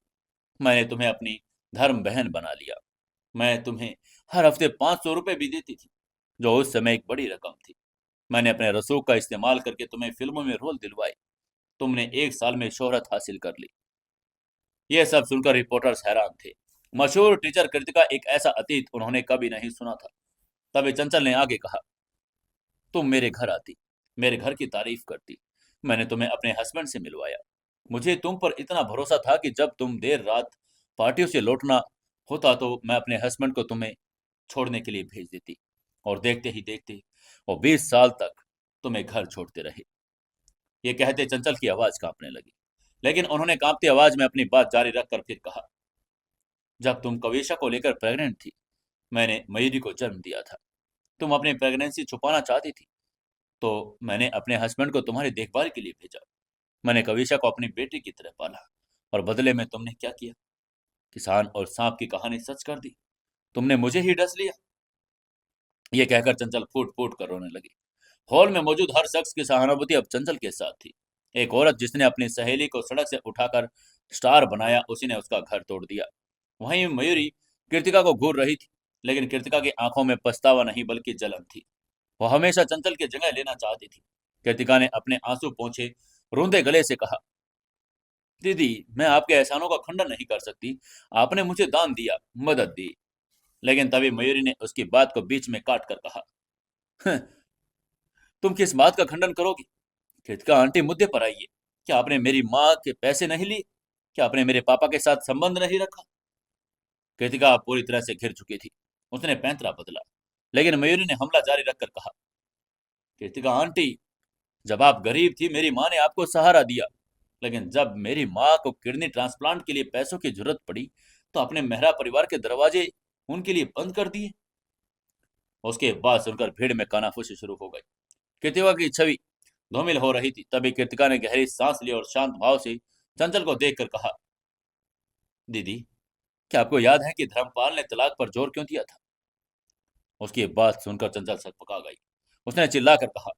मैंने तुम्हें अपनी धर्म बहन बना लिया। मैं तुम्हें हर हफ्ते 500 रुपए भी देती थी, जो उस समय एक बड़ी रकम थी। मैंने अपने रसूख का इस्तेमाल करके तुम्हें फिल्मों में रोल दिलवाए। तुमने 1 साल में शोहरत हासिल कर ली। यह सब सुनकर रिपोर्टर्स हैरान थे। मशहूर टीचर कृतिका एक ऐसा अतीत उन्होंने कभी नहीं सुना था। तभी चंचल ने आगे कहा, तुम मेरे घर आती, मेरे घर की तारीफ करती। मैंने तुम्हें अपने हस्बैंड से मिलवाया। मुझे तुम पर इतना भरोसा था कि जब तुम देर रात पार्टियों से लौटना होता तो मैं अपने हस्बैंड को तुम्हें छोड़ने के लिए भेज देती। और देखते ही देखते वो 20 साल तक तुम्हें घर छोड़ते रहे। ये कहते चंचल की आवाज कांपने लगी, लेकिन उन्होंने कांपती आवाज में अपनी बात जारी रखकर फिर कहा, जब तुम कविशा को लेकर प्रेग्नेंट थी, मैंने मयूरी को जन्म दिया था। तुम अपनी प्रेगनेंसी छुपाना चाहती थी, तो मैंने अपने हस्बैंड को तुम्हारी देखभाल के लिए भेजा। मैंने कविशा को अपनी बेटी की तरह पाला, और बदले में तुमने क्या किया? किसान और सांप की कहानी सच कर दी। तुमने मुझे ही डस लिया। ये कहकर चंचल फूट फूट कर रोने लगी। हॉल में मौजूद हर शख्स की सहानुभूति अब चंचल के साथ थी। एक औरत जिसने अपनी सहेली को सड़क से उठाकर स्टार बनाया, उसी ने उसका घर तोड़ दिया। वहीं मयूरी कृतिका को घूर रही थी, लेकिन कृतिका की आंखों में पछतावा नहीं बल्कि जलन थी। वो हमेशा चंचल की जगह लेना चाहती थी। कृतिका ने अपने आंसू पोंछे रोंदे गले से कहा, दीदी, मैं आपके एहसानों का खंडन नहीं कर सकती। आपने मुझे दान दिया, मदद दी। लेकिन तभी मयूरी ने उसकी बात को बीच में काट कर कहा, "हं, तुम किस बात का खंडन करोगी? कृतिका आंटी, मुद्दे पर आइए। क्या आपने मेरी माँ के पैसे नहीं लिए? क्या आपने मेरे पापा के साथ संबंध नहीं रखा? कृतिका पूरी तरह से घिर चुकी थी। उसने पैंतरा बदला, लेकिन मयूरी ने हमला जारी रखकर कहा, कृतिका आंटी, जब आप गरीब थी मेरी माँ ने आपको सहारा दिया, लेकिन जब मेरी माँ को किडनी ट्रांसप्लांट के लिए पैसों की जरूरत पड़ी तो अपने मेहरा परिवार के दरवाजे उनके लिए बंद कर दिए। उसके बाद सुनकर भीड़ में कानाफूसी शुरू हो गई। कृतिका की छवि धूमिल हो रही थी। तभी कृतिका ने गहरी सांस ली और शांत भाव से चंचल को देखकर कहा, दीदी, क्या आपको याद है कि धर्मपाल ने तलाक पर जोर क्यों दिया था? उसकी बात सुनकर चंचल सकपका गई। उसने चिल्लाकर कहा,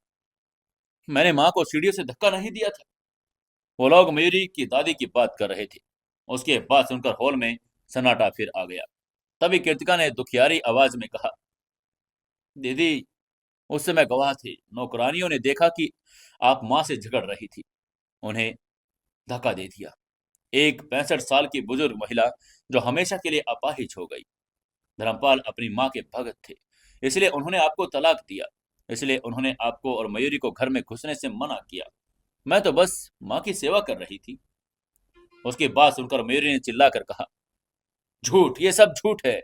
मैंने माँ को सीढ़ियों से धक्का नहीं दिया था। वो लोग मयूरी की दादी की बात कर रहे थे। उसके बाद सुनकर हॉल में सन्नाटा फिर आ गया। तभी कृतिका ने दुखियारी आवाज में कहा, दीदी, उस समय गवाह थे। नौकरानियों ने देखा कि आप माँ से झगड़ रही थी, उन्हें धक्का दे दिया। एक 65 साल की बुजुर्ग महिला जो हमेशा के लिए अपाहिज हो गई। धर्मपाल अपनी माँ के भगत थे, इसलिए उन्होंने आपको तलाक दिया। इसलिए उन्होंने आपको और मयूरी को घर में घुसने से मना किया। मैं तो बस माँ की सेवा कर रही थी। उसकी बात सुनकर मयूरी ने चिल्लाकर कहा, झूठ, ये सब झूठ है।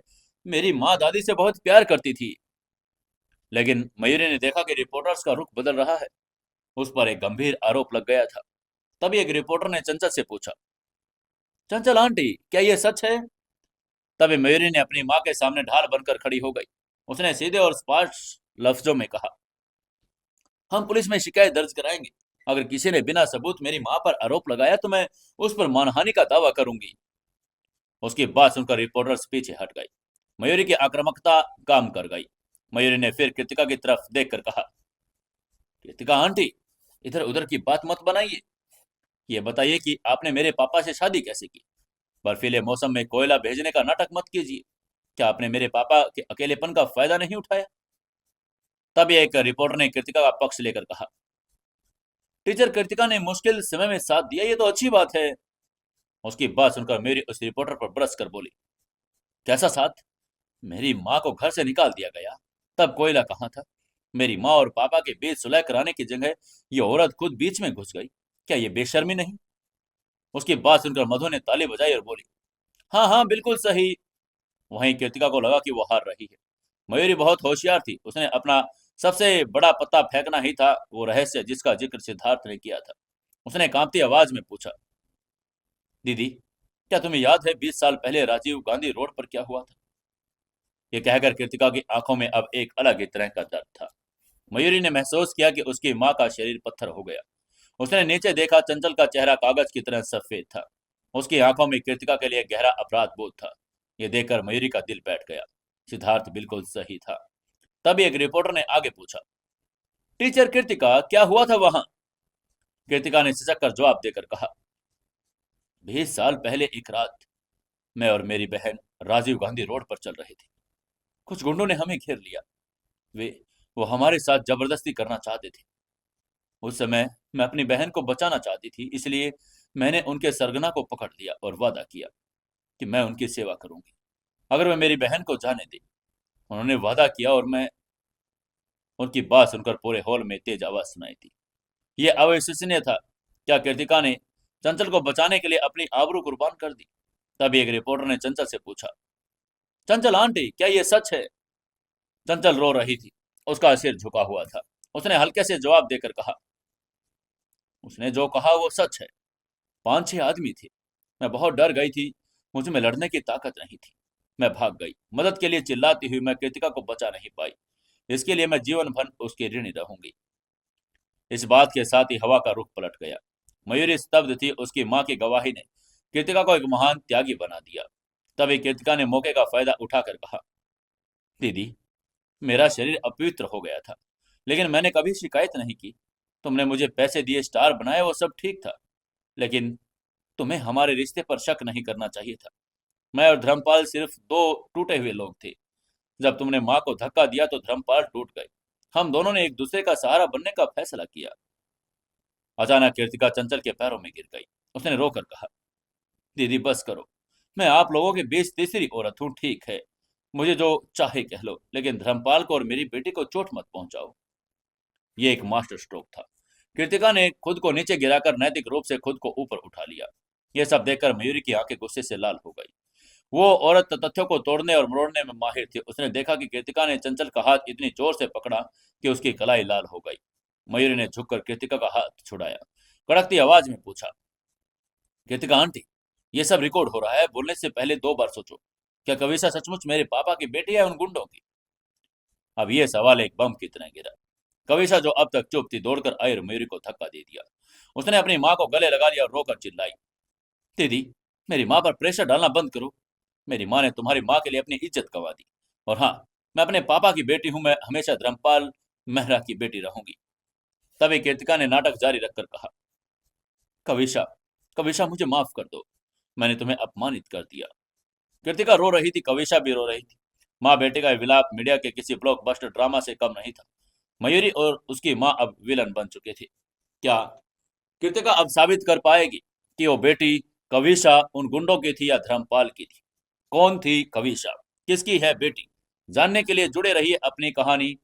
मेरी माँ दादी से बहुत प्यार करती थी। लेकिन मयूरी ने देखा कि रिपोर्टर्स का रुख बदल रहा है। उस पर एक गंभीर आरोप लग गया था। तभी एक रिपोर्टर ने चंचल से पूछा, चंचल आंटी, क्या ये सच है? तभी मयूरी ने अपनी माँ के सामने ढाल बनकर खड़ी हो गई। उसने सीधे और स्पष्ट लफ्जों में कहा, हम पुलिस में शिकायत दर्ज कराएंगे। अगर किसी ने बिना सबूत मेरी माँ पर आरोप लगाया तो मैं उस पर मानहानि का दावा करूंगी। उसकी बात सुनकर रिपोर्टर्स पीछे हट गई। मयूरी की आक्रामकता काम कर गई। मयूरी ने फिर कृतिका की तरफ देखकर कहा, कृतिका आंटी, इधर उधर की बात मत बनाइए। ये बताइए कि आपने मेरे पापा से शादी कैसे की? बर्फीले मौसम में कोयला भेजने का नाटक मत कीजिए। क्या आपने मेरे पापा के अकेलेपन का फायदा नहीं उठाया? तब एक रिपोर्टर ने कृतिका का पक्ष लेकर कहा, टीचर, कृतिका ने मुश्किल समय में साथ दिया, ये तो अच्छी बात है। उसकी बात सुनकर मेरी उस रिपोर्टर पर बरस कर बोली, कैसा साथ? मेरी माँ को घर से निकाल दिया गया, तब कोयला कहाँ था? मेरी माँ और पापा के बीच सुलह कराने की जगह ये औरत खुद बीच में घुस गई। क्या ये बेशर्मी नहीं? उसकी बात सुनकर मधु ने ताली बजाई और बोली, हाँ हाँ, बिल्कुल सही। वहीं कृतिका को लगा कि वो हार रही है। मयूरी बहुत होशियार थी। उसने अपना सबसे बड़ा पत्ता फेंकना ही था, वो रहस्य जिसका जिक्र सिद्धार्थ ने किया था। उसने कांपती आवाज में पूछा, दीदी, क्या तुम्हें याद है 20 साल पहले राजीव गांधी रोड पर क्या हुआ था? ये कहकर कृतिका की आंखों में अब एक अलग ही तरह का दर्द था। मयूरी ने महसूस किया कि उसकी माँ का शरीर पत्थर हो गया। उसने नीचे देखा, चंचल का चेहरा कागज की तरह सफेद था। उसकी आंखों में कृतिका के लिए गहरा अपराध बोध था। यह देखकर मयूरी का दिल बैठ गया। सिद्धार्थ बिल्कुल सही था। तभी एक रिपोर्टर ने आगे पूछा, टीचर कृतिका, क्या हुआ था वहां? कृतिका ने सिसक कर जवाब देकर कहा, 20 साल पहले एक रात मैं और मेरी बहन राजीव गांधी रोड पर चल रहे थे। कुछ गुंडों ने हमें घेर लिया। वे वो हमारे साथ जबरदस्ती करना चाहते थे। उस समय मैं अपनी बहन को बचाना चाहती थी, इसलिए मैंने उनके सरगना को पकड़ लिया और वादा किया कि मैं उनकी सेवा करूंगी अगर वे मेरी बहन को जाने दे। उन्होंने वादा किया और मैं उनकी बात सुनकर पूरे हॉल में तेज आवाज सुनाई थी। यह अविश्वसनीय था। क्या कृतिका ने चंचल को बचाने के लिए अपनी आबरू कुर्बान कर दी? तभी एक रिपोर्टर ने चंचल से पूछा, चंचल आंटी, क्या यह सच है? चंचल रो रही थी। उसका सिर झुका हुआ था। उसने हल्के से जवाब देकर कहा, उसने जो कहा वो सच है। 5-6 आदमी थे। मैं बहुत डर गई थी। मुझ में लड़ने की ताकत नहीं थी। मैं भाग गई। मदद के लिए चिल्लाती हुई मैं कृतिका को बचा नहीं पाई। इसके लिए मैं जीवन भर उसकी ऋणी रहूंगी। इस बात के साथ ही हवा का रुख पलट गया। मयूरी स्तब्ध थी। उसकी माँ की गवाही ने कृतिका को एक महान त्यागी बना दिया। तभी कृतिका ने मौके का फायदा उठाकर कहा, दीदी, मेरा शरीर अपवित्र हो गया था, लेकिन मैंने कभी शिकायत नहीं की। तुमने मुझे पैसे दिए, स्टार बनाए, वो सब ठीक था, लेकिन तुम्हें हमारे रिश्ते पर शक नहीं करना चाहिए था। मैं और धर्मपाल सिर्फ दो टूटे हुए लोग थे। जब तुमने माँ को धक्का दिया तो धर्मपाल टूट गए। हम दोनों ने एक दूसरे का सहारा बनने का फैसला किया। अचानक कृतिका चंचल के पैरों में गिर गई। उसने रोकर कहा, दीदी, बस करो। मैं आप लोगों के बीच तीसरी औरत हूँ, ठीक है। मुझे जो चाहे कह लो, लेकिन धर्मपाल को और मेरी बेटी को चोट मत पहुंचाओ। ये एक मास्टर स्ट्रोक था। कृतिका ने खुद को नीचे गिराकर नैतिक रूप से खुद को ऊपर उठा लिया। यह सब देखकर मयूरी की आंखें गुस्से से लाल हो गई। वो औरत तथ्यों को तोड़ने और मरोड़ने में माहिर थी। उसने देखा कि कृतिका ने चंचल का हाथ इतनी जोर से पकड़ा कि उसकी कलाई लाल हो गई। मयूरी ने झुककर कृतिका का हाथ छुड़ाया, कड़कती आवाज में पूछा, कृतिका आंटी, ये सब रिकॉर्ड हो रहा है, बोलने से पहले 2 बार सोचो। क्या कविता सचमुच मेरे पापा की बेटी है उन गुंडों की? अब ये सवाल एक बम की तरह गिरा। कविता जो अब तक चुप थी, दौड़कर आई और मयूरी को धक्का दे दिया। उसने अपनी माँ को गले लगा लिया और रोकर चिल्लाई, दीदी, मेरी माँ पर प्रेशर डालना बंद करो। मेरी माँ ने तुम्हारी माँ के लिए अपनी इज्जत गंवा दी। और हाँ, मैं अपने पापा की बेटी हूं, मैं हमेशा धर्मपाल मेहरा की बेटी रहूंगी। तभी कृतिका ने नाटक जारी रखकर कहा, कविशा, कविशा, मुझे माफ कर दो, मैंने तुम्हें अपमानित कर दिया। कृतिका रो रही थी, कविशा भी रो रही थी। माँ बेटे का विलाप मीडिया के किसी ब्लॉकबस्टर ड्रामा से कम नहीं था। मयूरी और उसकी माँ अब विलन बन चुके थे। क्या कृतिका अब साबित कर पाएगी कि वो बेटी कविशा उन गुंडों की थी या धर्मपाल की थी? कौन थी कविशा, किसकी है बेटी? जानने के लिए जुड़े रहिए अपनी कहानी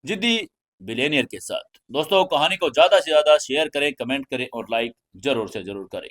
जिद्दी बिलेनियर के साथ। दोस्तों, कहानी को ज्यादा से ज्यादा शेयर करें, कमेंट करें और लाइक जरूर से जरूर करें।